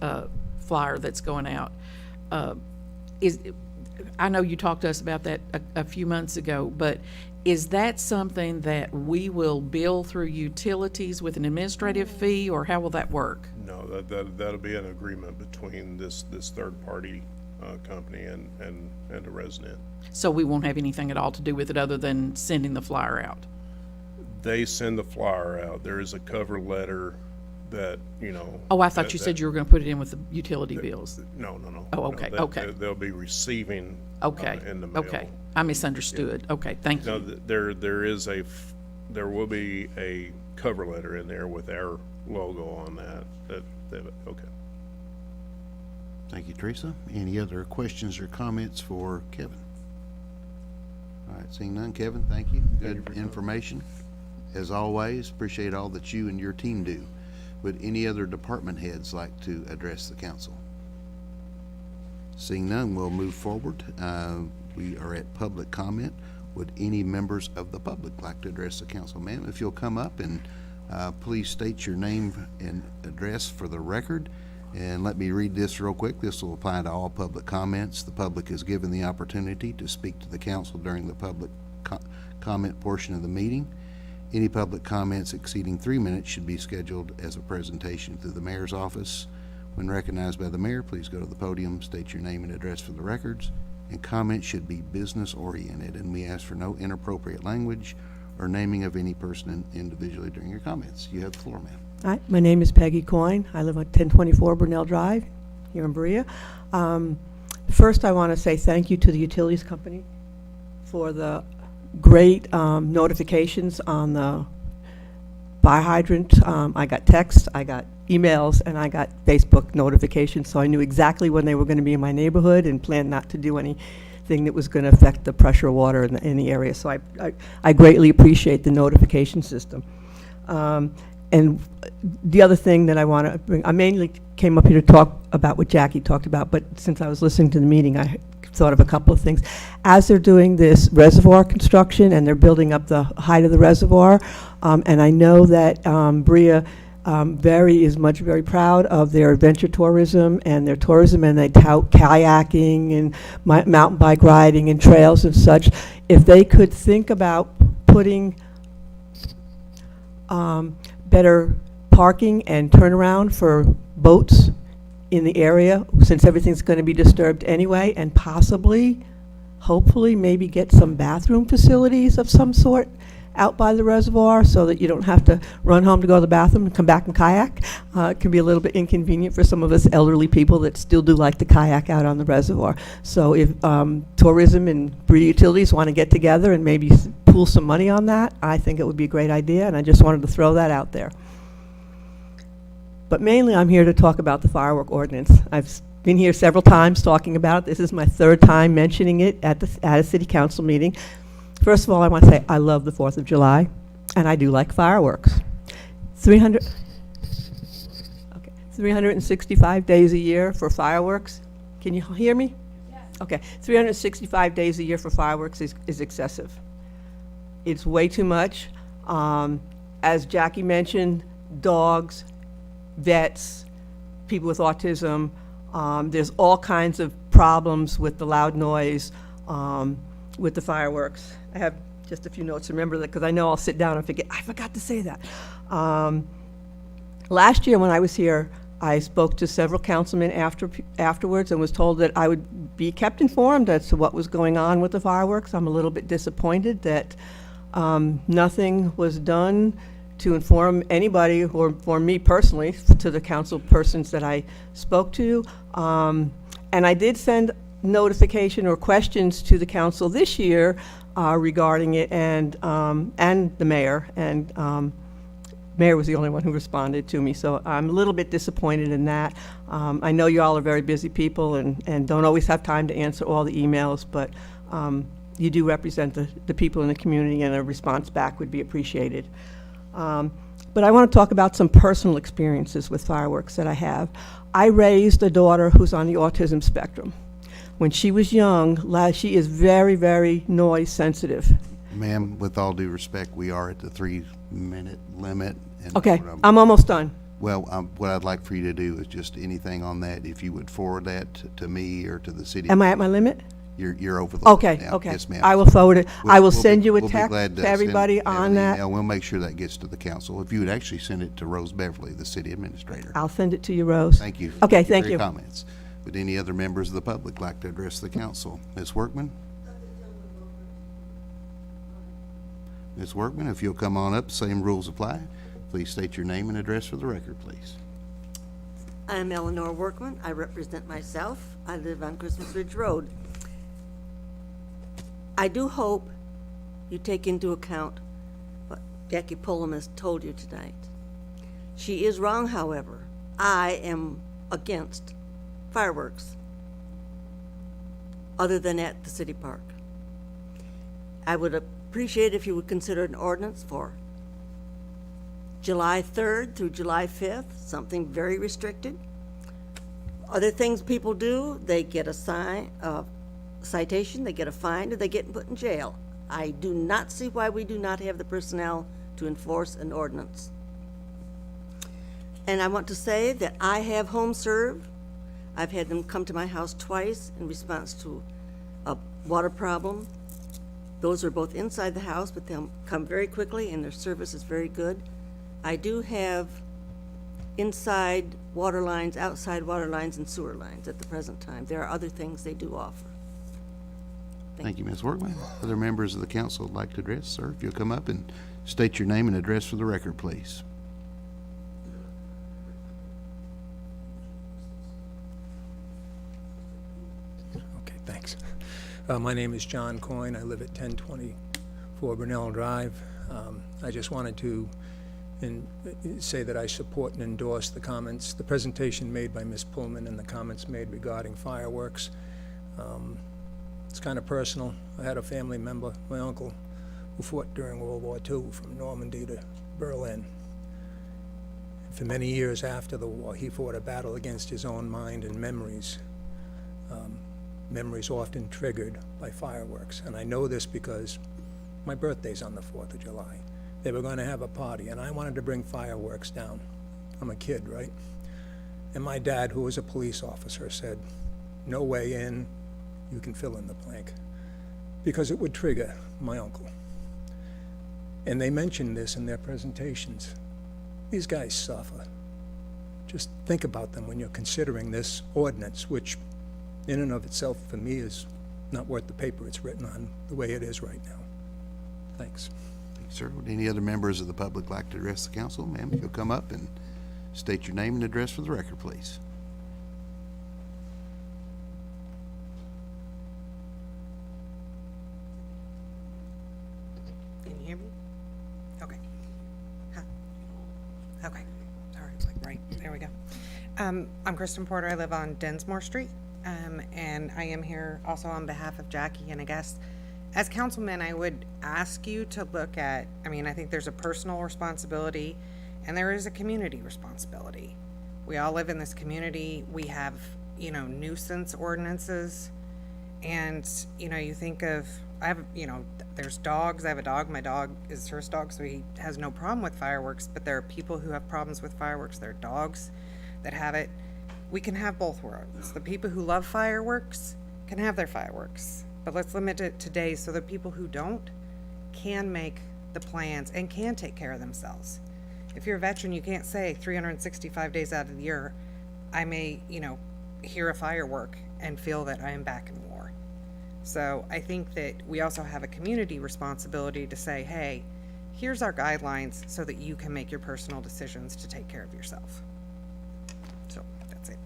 Speaker 8: flyer that's going out, I know you talked to us about that a few months ago, but is that something that we will bill through utilities with an administrative fee, or how will that work?
Speaker 7: No, that'll be an agreement between this third-party company and a resident.
Speaker 8: So we won't have anything at all to do with it other than sending the flyer out?
Speaker 7: They send the flyer out. There is a cover letter that, you know.
Speaker 8: Oh, I thought you said you were going to put it in with the utility bills.
Speaker 7: No.
Speaker 8: Oh,
Speaker 7: No,
Speaker 8: okay,
Speaker 7: they-
Speaker 8: okay.
Speaker 7: They'll be receiving
Speaker 8: Okay,
Speaker 7: in the mail.
Speaker 8: okay. I misunderstood. Okay, thank
Speaker 7: No,
Speaker 8: you.
Speaker 7: there will be a cover letter in there with our logo on that, okay.
Speaker 1: Thank you, Teresa. Any other questions or comments for Kevin? All right, seeing none, Kevin, thank you. Good information. As always, appreciate all that you and your team do. Would any other department heads like to address the council? Seeing none, we'll move forward. We are at public comment. Would any members of the public like to address the council? Ma'am, if you'll come up and please state your name and address for the record. And let me read this real quick. This will apply to all public comments. The public is given the opportunity to speak to the council during the public comment portion of the meeting. Any public comments exceeding 3 minutes should be scheduled as a presentation through the mayor's office. When recognized by the mayor, please go to the podium, state your name and address for the records, and comments should be business oriented, and we ask for no inappropriate language or naming of any person individually during your comments. You have the floor, ma'am.
Speaker 9: Hi, my name is Peggy Coyne. I live on 1024 Burnell Drive here in Berea. First, I want to say thank you to the utilities company for the great notifications on the fire hydrant. I got texts, I got emails, and I got Facebook notifications, so I knew exactly when they were going to be in my neighborhood and planned not to do anything that was going to affect the pressure of water in the area. So I greatly appreciate the notification system. And the other thing that I want to bring, I mainly came up here to talk about what Jackie talked about, but since I was listening to the meeting, I thought of a couple of things. As they're doing this reservoir construction and they're building up the height of the reservoir, and I know that Berea is very proud of their adventure tourism and their tourism, and they tout kayaking and mountain bike riding and trails and such. If they could think about putting better parking and turnaround for boats in the area, since everything's going to be disturbed anyway, and possibly, hopefully, maybe get some bathroom facilities of some sort out by the reservoir so that you don't have to run home to go to the bathroom and come back and kayak. It can be a little bit inconvenient for some of us elderly people that still do like to kayak out on the reservoir. So if tourism and Berea Utilities want to get together and maybe pool some money on that, I think it would be a great idea, and I just wanted to throw that out there. But mainly, I'm here to talk about the firework ordinance. I've been here several times talking about it. This is my third time mentioning it at a city council meeting. First of all, I want to say I love the 4th of July, and I do like fireworks. 365 days a year for fireworks. Can you hear me? Yes. Okay, 365 days a year for fireworks is excessive. It's way too much. As Jackie mentioned, dogs, vets, people with autism, there's all kinds of problems with the loud noise, with the fireworks. I have just a few notes to remember that, because I know I'll sit down and forget, I forgot to say that. Last year when I was here, I spoke to several councilmen afterwards and was told that I would be kept informed as to what was going on with the fireworks. I'm a little bit disappointed that nothing was done to inform anybody, or for me personally, to the council persons that I spoke to. And I did send notification or questions to the council this year regarding it, and the mayor, and mayor was the only one who responded to me, so I'm a little bit disappointed in that. I know you all are very busy people and don't always have time to answer all the emails, but you do represent the people in the community, and a response back would be appreciated. But I want to talk about some personal experiences with fireworks that I have. I raised a daughter who's on the autism spectrum. When she was young, she is very, very noise sensitive.
Speaker 1: Ma'am, with all due respect, we are at the 3-minute limit. And
Speaker 9: Okay,
Speaker 1: what
Speaker 9: I'm almost done.
Speaker 1: Well, what I'd like for you to do is just anything on that, if you would forward that to me or to the city.
Speaker 9: Am I at my limit?
Speaker 1: You're over the
Speaker 9: Okay,
Speaker 1: limit now.
Speaker 9: okay.
Speaker 1: Yes, ma'am.
Speaker 9: I will forward it. I will
Speaker 1: We'll be-
Speaker 9: send you a
Speaker 1: we'll be
Speaker 9: text
Speaker 1: glad
Speaker 9: to
Speaker 1: send
Speaker 9: everybody on
Speaker 1: an
Speaker 9: that.
Speaker 1: email. We'll make sure that gets to the council. If you would actually send it to Rose Beverly, the city administrator.
Speaker 9: I'll send it to you, Rose.
Speaker 1: Thank you.
Speaker 9: Okay,
Speaker 1: for
Speaker 9: thank
Speaker 1: your
Speaker 9: you.
Speaker 1: comments. Would any other members of the public like to address the council? Ms. Workman? Ms. Workman, if you'll come on up, same rules apply. Please state your name and address for the record, please.
Speaker 6: I'm Eleanor Workman. I represent myself. I live on Christmas Ridge Road. I do hope you take into account what Jackie Pullum has told you tonight. She is wrong, however. I am against fireworks, other than at the city park. I would appreciate if you would consider an ordinance for July 3rd through July 5th, something very restricted. Other things people do, they get a citation, they get a fine, or they get put in jail. I do not see why we do not have the personnel to enforce an ordinance. And I want to say that I have home serve. I've had them come to my house twice in response to a water problem. Those are both inside the house, but they'll come very quickly, and their service is very good. I do have inside water lines, outside water lines, and sewer lines at the present time. There are other things they do offer.
Speaker 1: Thank you, Ms. Workman. Other members of the council would like to address? Sir, if you'll come up and state your name and address for the record, please.
Speaker 10: Okay, thanks. My name is John Coyne. I live at 1024 Brunel Drive. I just wanted to say that I support and endorse the comments, the presentation made by Ms. Pullman and the comments made regarding fireworks. It's kind of personal. I had a family member, my uncle, who fought during World War II from Normandy to Berlin. For many years after the war, he fought a battle against his own mind and memories. Memories often triggered by fireworks. And I know this because my birthday's on the 4th of July. They were going to have a party, and I wanted to bring fireworks down. I'm a kid, right? And my dad, who was a police officer, said, "No way in, you can fill in the blank," because it would trigger my uncle. And they mentioned this in their presentations. These guys suffer. just think about them when you're considering this ordinance, which in and of itself, for me, is not worth the paper it's written on, the way it is right now. Thanks.
Speaker 1: Thanks, sir. Would any other members of the public like to address the council? Ma'am, if you'll come up and state your name and address for the record, please.
Speaker 11: Can you hear me? Okay. Huh. Okay. Sorry, it's like right, there we go. I'm Kristen Porter. I live on Densmore Street. And I am here also on behalf of Jackie, and I guess as councilman, I would ask you to look at, I mean, I think there's a personal responsibility and there is a community responsibility. We all live in this community. We have, you know, nuisance ordinances. And, you know, you think of, I have, you know, there's dogs. I have a dog. My dog is first dog, so he has no problem with fireworks. But there are people who have problems with fireworks. There are dogs that have it. We can have both worlds. The people who love fireworks can have their fireworks. But let's limit it to days so the people who don't can make the plans and can take care of themselves. If you're a veteran, you can't say 365 days out of the year, I may, you know, hear a firework and feel that I am back in war. So I think that we also have a community responsibility to say, hey, here's our guidelines so that you can make your personal decisions to take care of yourself. So that's it.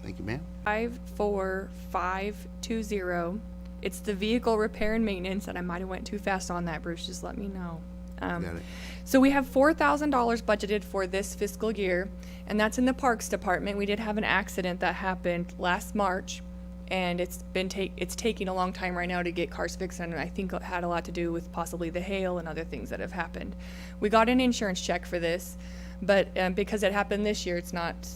Speaker 1: Thank you, ma'am.
Speaker 12: 54520. It's the vehicle repair and maintenance, and I might have went too fast on that, Bruce, just let me know.
Speaker 1: Got it.
Speaker 12: So we have $4,000 budgeted for this fiscal year, and that's in the Parks Department. We did have an accident that happened last March, and it's taking a long time right now to get cars fixed, and I think it had a lot to do with possibly the hail and other things that have happened. We got an insurance check for this, but because it happened this year, it's not,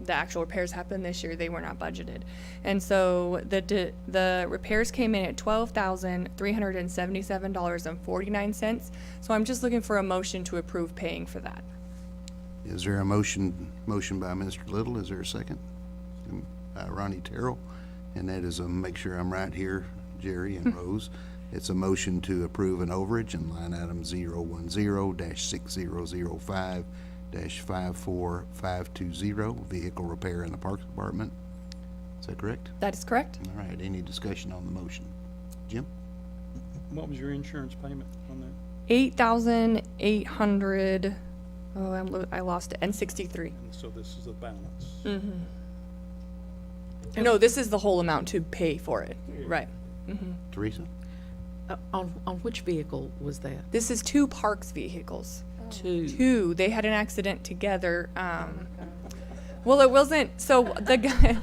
Speaker 12: the actual repairs happened this year, they were not budgeted. And so the repairs came in at $12,377.49. So I'm just looking for a motion to approve paying for that.
Speaker 1: Is there a motion by Mr. Little? Is there a second? Ronnie Terrell. And that is, make sure I'm right here, Jerry and Rose. It's a motion to approve an overage in line item 010-6005-54520, vehicle repair in the Parks Department. Is that correct?
Speaker 12: That is correct.
Speaker 1: All right, any discussion on the motion? Jim?
Speaker 13: What was your insurance payment on that?
Speaker 12: 8,800, I lost it, and 63.
Speaker 13: And so this is the balance.
Speaker 12: No, this is the whole amount to pay for it, right.
Speaker 1: Teresa?
Speaker 8: On which vehicle was that?
Speaker 12: This is 2 Parks vehicles.
Speaker 8: Two.
Speaker 12: They had an accident together. Well, it wasn't, so the guy,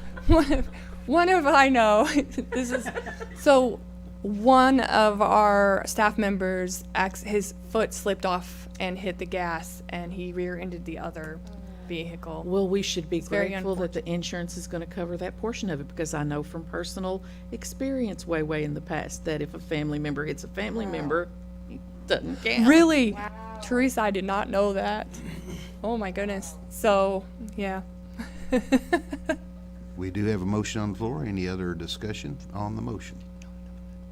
Speaker 12: one of our staff members, his foot slipped off and hit the gas, and he rear-ended the other vehicle.
Speaker 8: Well, we should be
Speaker 12: very
Speaker 8: grateful that the insurance is going to cover that portion of it, because I know from personal experience way in the past that if a family member hits a family member, it doesn't count.
Speaker 12: Really? Teresa, I did not know that. Oh my goodness. So, yeah.
Speaker 1: We do have a motion on the floor. Any other discussion on the motion?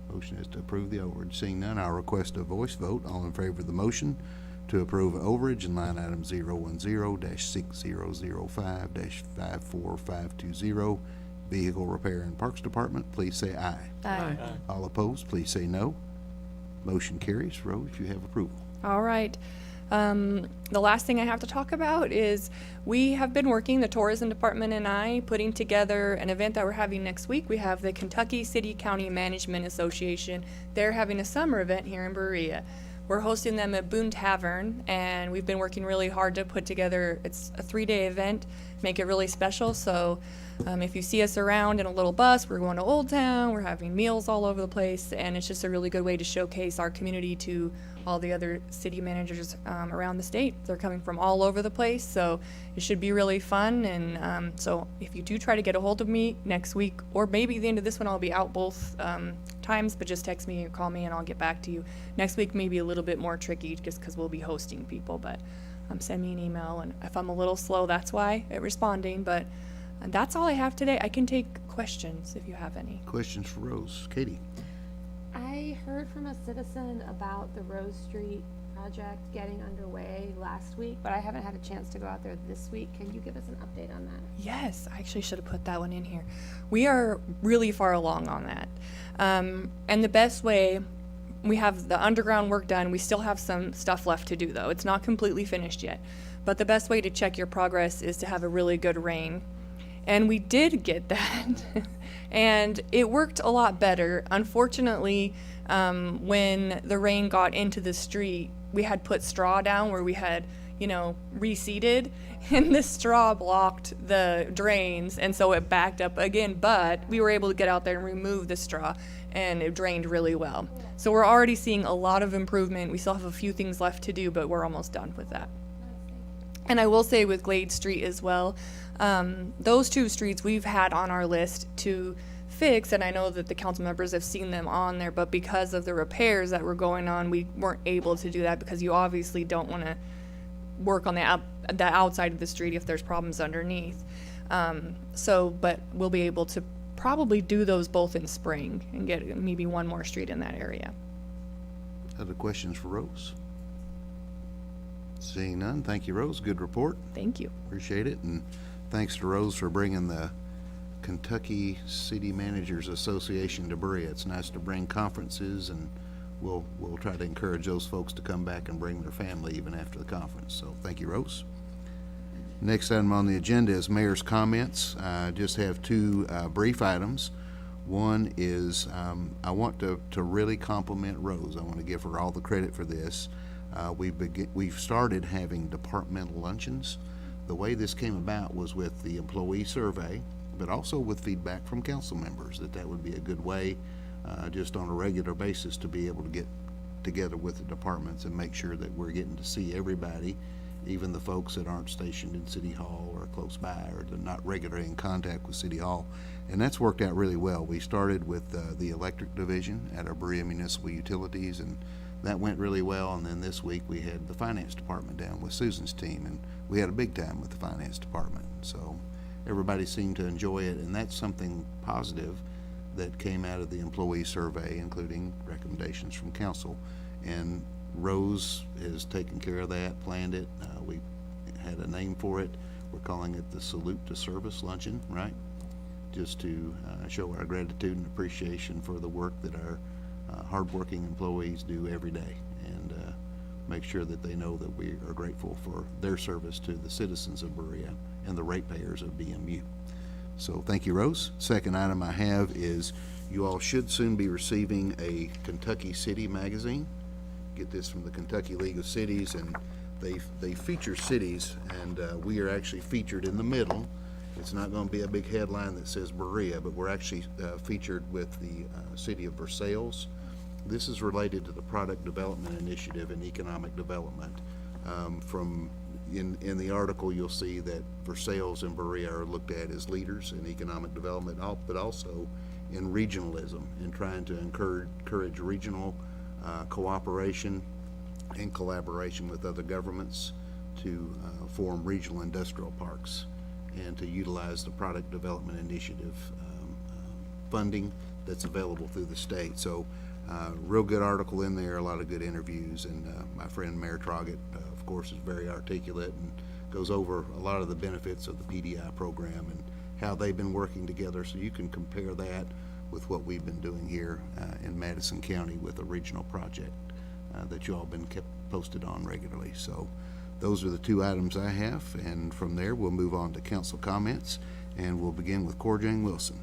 Speaker 1: Motion is to approve the overage. Seeing none, I'll request a voice vote. All in favor of the motion to approve overage in line item 010-6005-54520, vehicle repair and Parks Department, please say aye.
Speaker 12: Aye.
Speaker 1: All opposed, please say no. Motion carries. Rose, you have approval.
Speaker 12: All right. The last thing I have to talk about is we have been working, the tourism department and I, putting together an event that we're having next week. We have the Kentucky City County Management Association. They're having a summer event here in Berea. We're hosting them at Boone Tavern, and we've been working really hard to put together, it's a 3-day event, make it really special. So if you see us around in a little bus, we're going to Old Town, we're having meals all over the place, and it's just a really good way to showcase our community to all the other city managers around the state. They're coming from all over the place, so it should be really fun. And so if you do try to get a hold of me next week, or maybe the end of this one, I'll be out both times, but just text me or call me and I'll get back to you. Next week may be a little bit more tricky just because we'll be hosting people, but send me an email, and if I'm a little slow, that's why at responding. But that's all I have today. I can take questions if you have any.
Speaker 1: Questions for Rose? Katie?
Speaker 2: I heard from a citizen about the Rose Street project getting underway last week, but I haven't had a chance to go out there this week. Can you give us an update on that?
Speaker 12: Yes, I actually should have put that one in here. We are really far along on that. And the best way, we have the underground work done. We still have some stuff left to do, though. It's not completely finished yet. But the best way to check your progress is to have a really good rain. And we did get that. And it worked a lot better. Unfortunately, when the rain got into the street, we had put straw down where we had, reseeded, and the straw blocked the drains, and so it backed up again. But we were able to get out there and remove the straw, and it drained really well. So we're already seeing a lot of improvement. We still have a few things left to do, but we're almost done with that. And I will say with Glade Street as well, those two streets we've had on our list to fix, and I know that the council members have seen them on there, but because of the repairs that were going on, we weren't able to do that because you obviously don't want to work on the outside of the street if there's problems underneath. But we'll be able to probably do those both in spring and get maybe one more street in that area.
Speaker 1: Other questions for Rose? Seeing none, thank you, Rose. Good report.
Speaker 12: Thank you.
Speaker 1: Appreciate it, and thanks to Rose for bringing the Kentucky City Managers Association to Berea. It's nice to bring conferences, and we'll try to encourage those folks to come back and bring their family even after the conference. So thank you, Rose. Next item on the agenda is mayor's comments. I just have two brief items. One is I want to really compliment Rose. I want to give her all the credit for this. We've started having departmental luncheons. The way this came about was with the employee survey, but also with feedback from council members, that would be a good way just on a regular basis to be able to get together with the departments and make sure that we're getting to see everybody, even the folks that aren't stationed in City Hall or close by or they're not regularly in contact with City Hall. And that's worked out really well. We started with the electric division at our Berea Municipal Utilities, and that went really well. And then this week we had the finance department down with Susan's team, and we had a big time with the finance department. So everybody seemed to enjoy it, and that's something positive that came out of the employee survey, including recommendations from council. And Rose has taken care of that, planned it. We had a name for it. We're calling it the Salute to Service Luncheon, right? Just to show our gratitude and appreciation for the work that our hardworking employees do every day, and make sure that they know that we are grateful for their service to the citizens of Berea and the ratepayers of BMU. So thank you, Rose. Second item I have is you all should soon be receiving a Kentucky City magazine. Get this from the Kentucky League of Cities, and they feature cities, and we are actually featured in the middle. It's not going to be a big headline that says Berea, but we're actually featured with the city of Versailles. This is related to the Product Development Initiative and Economic Development. In the article, you'll see that Versailles and Berea are looked at as leaders in economic development, but also in regionalism, and trying to encourage regional cooperation and collaboration with other governments to form regional industrial parks and to utilize the Product Development Initiative funding that's available through the state. So real good article in there, a lot of good interviews, and my friend Mayor Trogett, of course, is very articulate and goes over a lot of the benefits of the PDI program and how they've been working together. So you can compare that with what we've been doing here in Madison County with a regional project that you all been kept posted on regularly. So those are the two items I have, and from there we'll move on to council comments, and we'll begin with Corjane Wilson.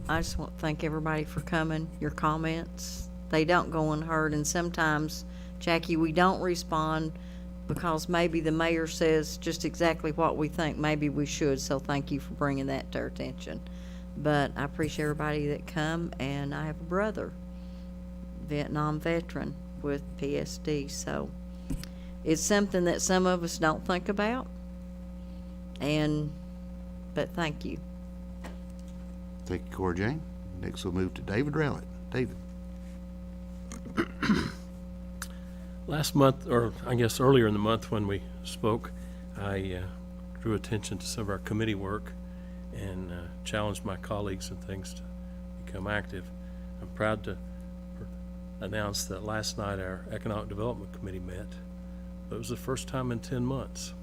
Speaker 14: I just want to thank everybody for coming. Your comments, they don't go unheard, and sometimes, Jackie, we don't respond because maybe the mayor says just exactly what we think maybe we should, so thank you for bringing that to our attention. But I appreciate everybody that come, and I have a brother, Vietnam veteran with PSD, so it's something that some of us don't think about, but thank you.
Speaker 1: Thank you, Corjane. Next we'll move to David Rowlett. David.
Speaker 15: Last month, or I guess earlier in the month when we spoke, I drew attention to some of our committee work and challenged my colleagues and things to become active. I'm proud to announce that last night our Economic Development Committee met. It was the first time in 10 months.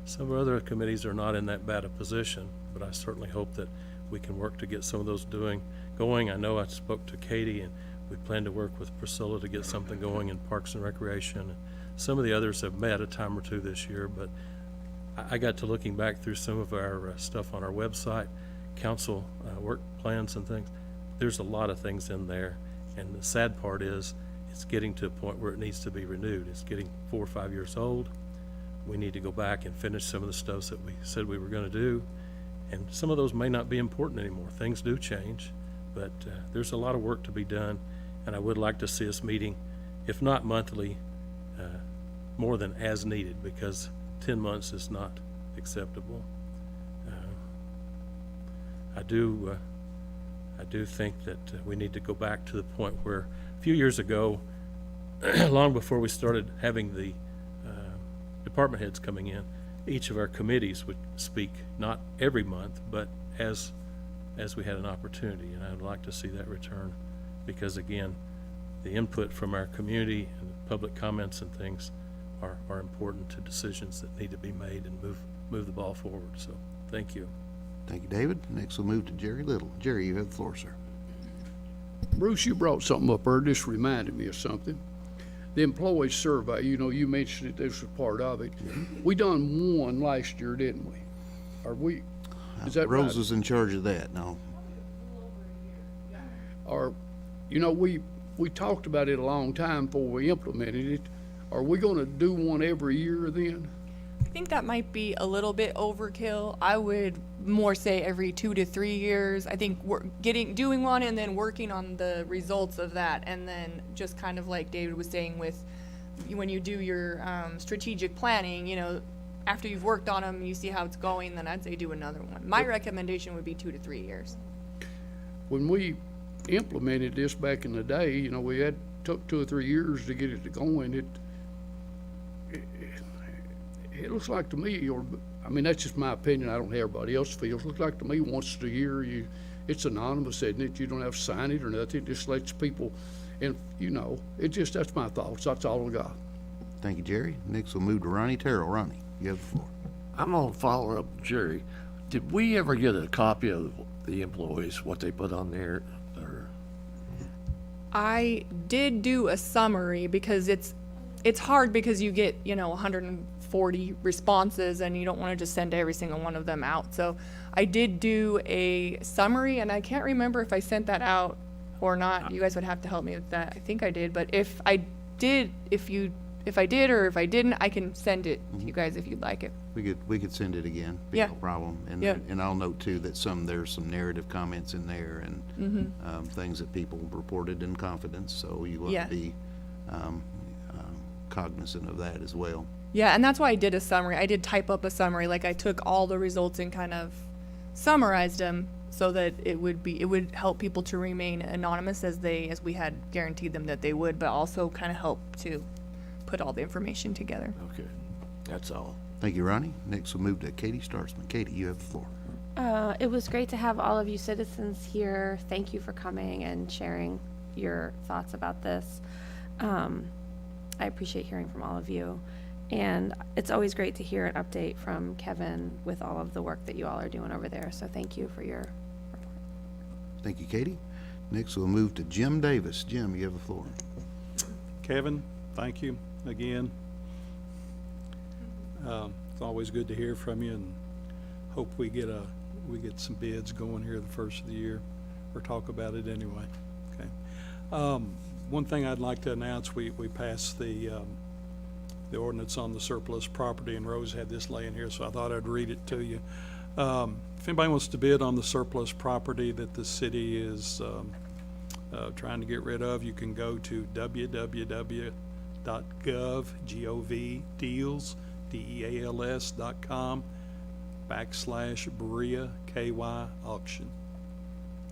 Speaker 15: Some other committees are not in that bad a position, but I certainly hope that we can work to get some of those going. I know I spoke to Katie, and we plan to work with Priscilla to get something going in Parks and Recreation. Some of the others have met a time or two this year, but I got to looking back through some of our stuff on our website, council work plans and things. There's a lot of things in there, and the sad part is it's getting to a point where it needs to be renewed. It's getting 4 or 5 years old. We need to go back and finish some of the stuff that we said we were going to do, and some of those may not be important anymore. Things do change, but there's a lot of work to be done, and I would like to see us meeting, if not monthly, more than as needed, because 10 months is not acceptable. I do think that we need to go back to the point where a few years ago, long before we started having the department heads coming in, each of our committees would speak, not every month, but as we had an opportunity, and I'd like to see that return, because again, the input from our community and public comments and things are important to decisions that need to be made and move the ball forward. So, thank you.
Speaker 1: Thank you, David. Next, we'll move to Jerry Little. Jerry, you have the floor, sir.
Speaker 5: Bruce, you brought something up there, just reminded me of something. The employee survey, you know, you mentioned it, this was part of it. We done one last year, didn't we? Are we, is that right?
Speaker 1: Rose is in charge of that, no?
Speaker 5: Or, you know, we talked about it a long time before we implemented it. Are we gonna do one every year then?
Speaker 12: I think that might be a little bit overkill. I would more say every 2 to 3 years. I think we're doing one and then working on the results of that, and then just kind of like David was saying with when you do your strategic planning, you know, after you've worked on them, you see how it's going, then I'd say do another one. My recommendation would be 2 to 3 years. When
Speaker 5: we implemented this back in the day, you know, we had took 2 or 3 years to get it going. It looks like to me, or I mean, that's just my opinion. I don't know how everybody else feels. Looks like to me once a year, it's anonymous, isn't it? You don't have to sign it or nothing. It just lets people, and you know, that's my thoughts. That's all I got.
Speaker 1: Thank you, Jerry. Next, we'll move to Ronnie Terrell. Ronnie, you have the floor.
Speaker 16: I'm gonna follow up with Jerry. Did we ever get a copy of the employees, what they put on there? Or
Speaker 12: I did do a summary because it's hard because you get, you know, 140 responses and you don't want to just send every single one of them out. So I did do a summary, and I can't remember if I sent that out or not. You guys would have to help me with that. I think I did, but if I did, if I did or if I didn't, I can send it to you guys if you'd like it.
Speaker 1: We could send it again. Be
Speaker 12: Yeah.
Speaker 1: No problem. And
Speaker 12: Yeah.
Speaker 1: and I'll note too that there's some narrative comments in there and things that people reported in confidence. So you want
Speaker 12: Yeah.
Speaker 1: to be cognizant of that as well.
Speaker 12: Yeah, and that's why I did a summary. I did type up a summary, like I took all the results and kind of summarized them so that it would help people to remain anonymous as we had guaranteed them that they would, but also kind of help to put all the information together.
Speaker 16: okay, that's all.
Speaker 1: Thank you, Ronnie. Next, we'll move to Katie Startzman. Katie, you have the floor.
Speaker 2: It was great to have all of you citizens here. Thank you for coming and sharing your thoughts about this. I appreciate hearing from all of you. And it's always great to hear an update from Kevin with all of the work that you all are doing over there. So thank you for your report.
Speaker 1: Thank you, Katie. Next, we'll move to Jim Davis. Jim, you have the floor.
Speaker 13: Kevin, thank you again. It's always good to hear from you, and hope we get some bids going here the first of the year, or talk about it anyway. Okay. One thing I'd like to announce, we passed the ordinance on the surplus property, and Rose had this laying here, so I thought I'd read it to you. If anybody wants to bid on the surplus property that the city is trying to get rid of, you can go to www.gov.com/Berea KY auction.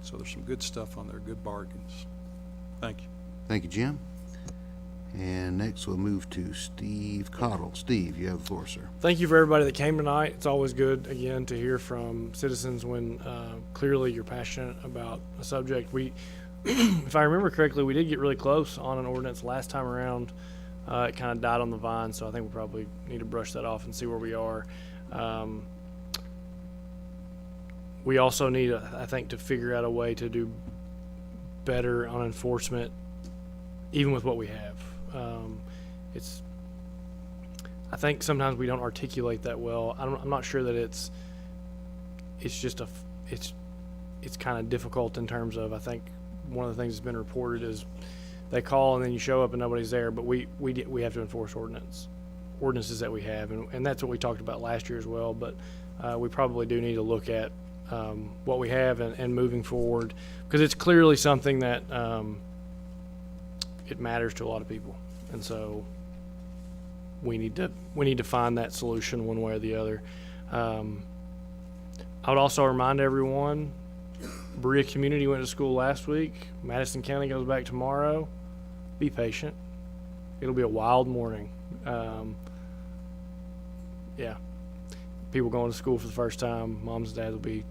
Speaker 13: So there's some good stuff on there, good bargains. Thank you.
Speaker 1: Thank you, Jim. And next, we'll move to Steve Cottle. Steve, you have the floor, sir.
Speaker 17: Thank you for everybody that came tonight. It's always good, again, to hear from citizens when clearly you're passionate about a subject. if I remember correctly, we did get really close on an ordinance last time around. It kind of died on the vine, so I think we probably need to brush that off and see where we are. We also need, I think, to figure out a way to do better on enforcement, even with what we have. I think sometimes we don't articulate that well. I'm not sure that it's kind of difficult in terms of, I think one of the things that's been reported is they call and then you show up and nobody's there, but we have to enforce ordinances that we have, and that's what we talked about last year as well. But we probably do need to look at what we have and moving forward, because it's clearly something that it matters to a lot of people, and so we need to find that solution one way or the other. I would also remind everyone, Berea community went to school last week. Madison County goes back tomorrow. Be patient. It'll be a wild morning. Yeah. People going to school for the first time, moms and dads will be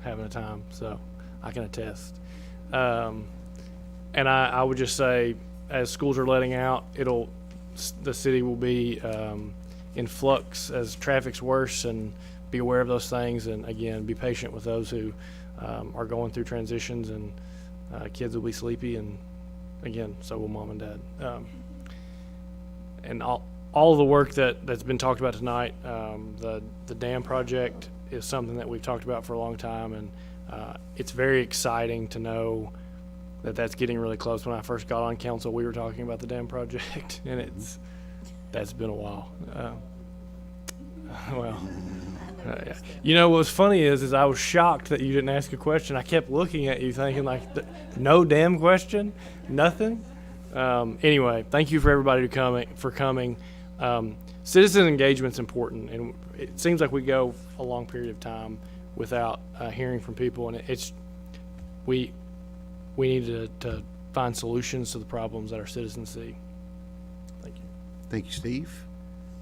Speaker 17: having a time, so I can attest. And I would just say, as schools are letting out, the city will be in flux as traffic's worse, and be aware of those things, and again, be patient with those who are going through transitions, and kids will be sleepy, and again, so will mom and dad. And all of the work that's been talked about tonight, the dam project is something that we've talked about for a long time, and it's very exciting to know that that's getting really close. When I first got on council, we were talking about the dam project, and that's been a while. Yeah. You know, what's funny is I was shocked that you didn't ask a question. I kept looking at you thinking like, no damn question, nothing. Anyway, thank you for everybody for coming. Citizen engagement's important, and it seems like we go a long period of time without hearing from people, and we need to find solutions to the problems that our citizens see. Thank you.
Speaker 1: Thank you, Steve.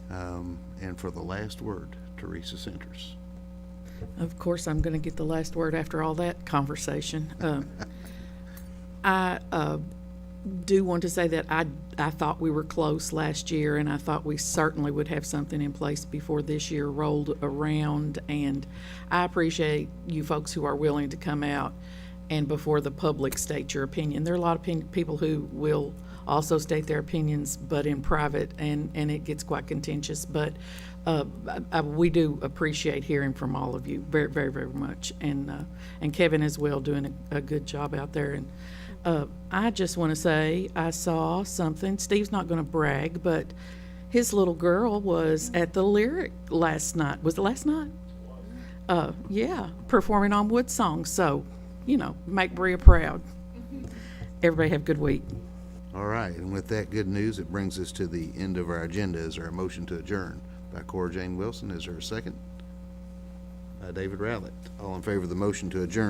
Speaker 1: And for the last word, Teresa Centers.
Speaker 8: Of course, I'm going to get the last word after all that conversation. I do want to say that I thought we were close last year, and I thought we certainly would have something in place before this year rolled around, and I appreciate you folks who are willing to come out and before the public state your opinion. There are a lot of people who will also state their opinions, but in private, and it gets quite contentious. But we do appreciate hearing from all of you very, very, very much, and Kevin as well, doing a good job out there. And I just want to say I saw something. Steve's not going to brag, but his little girl was at the Lyric last night. Was it last night? Yeah, performing on Wood Song. So, make Berea proud. Everybody have a good week.
Speaker 1: All right, and with that good news, it brings us to the end of our agenda. Is there a motion to adjourn? By Cora Jane Wilson. Is there a second? David Rowlett. All in favor of the motion to adjourn,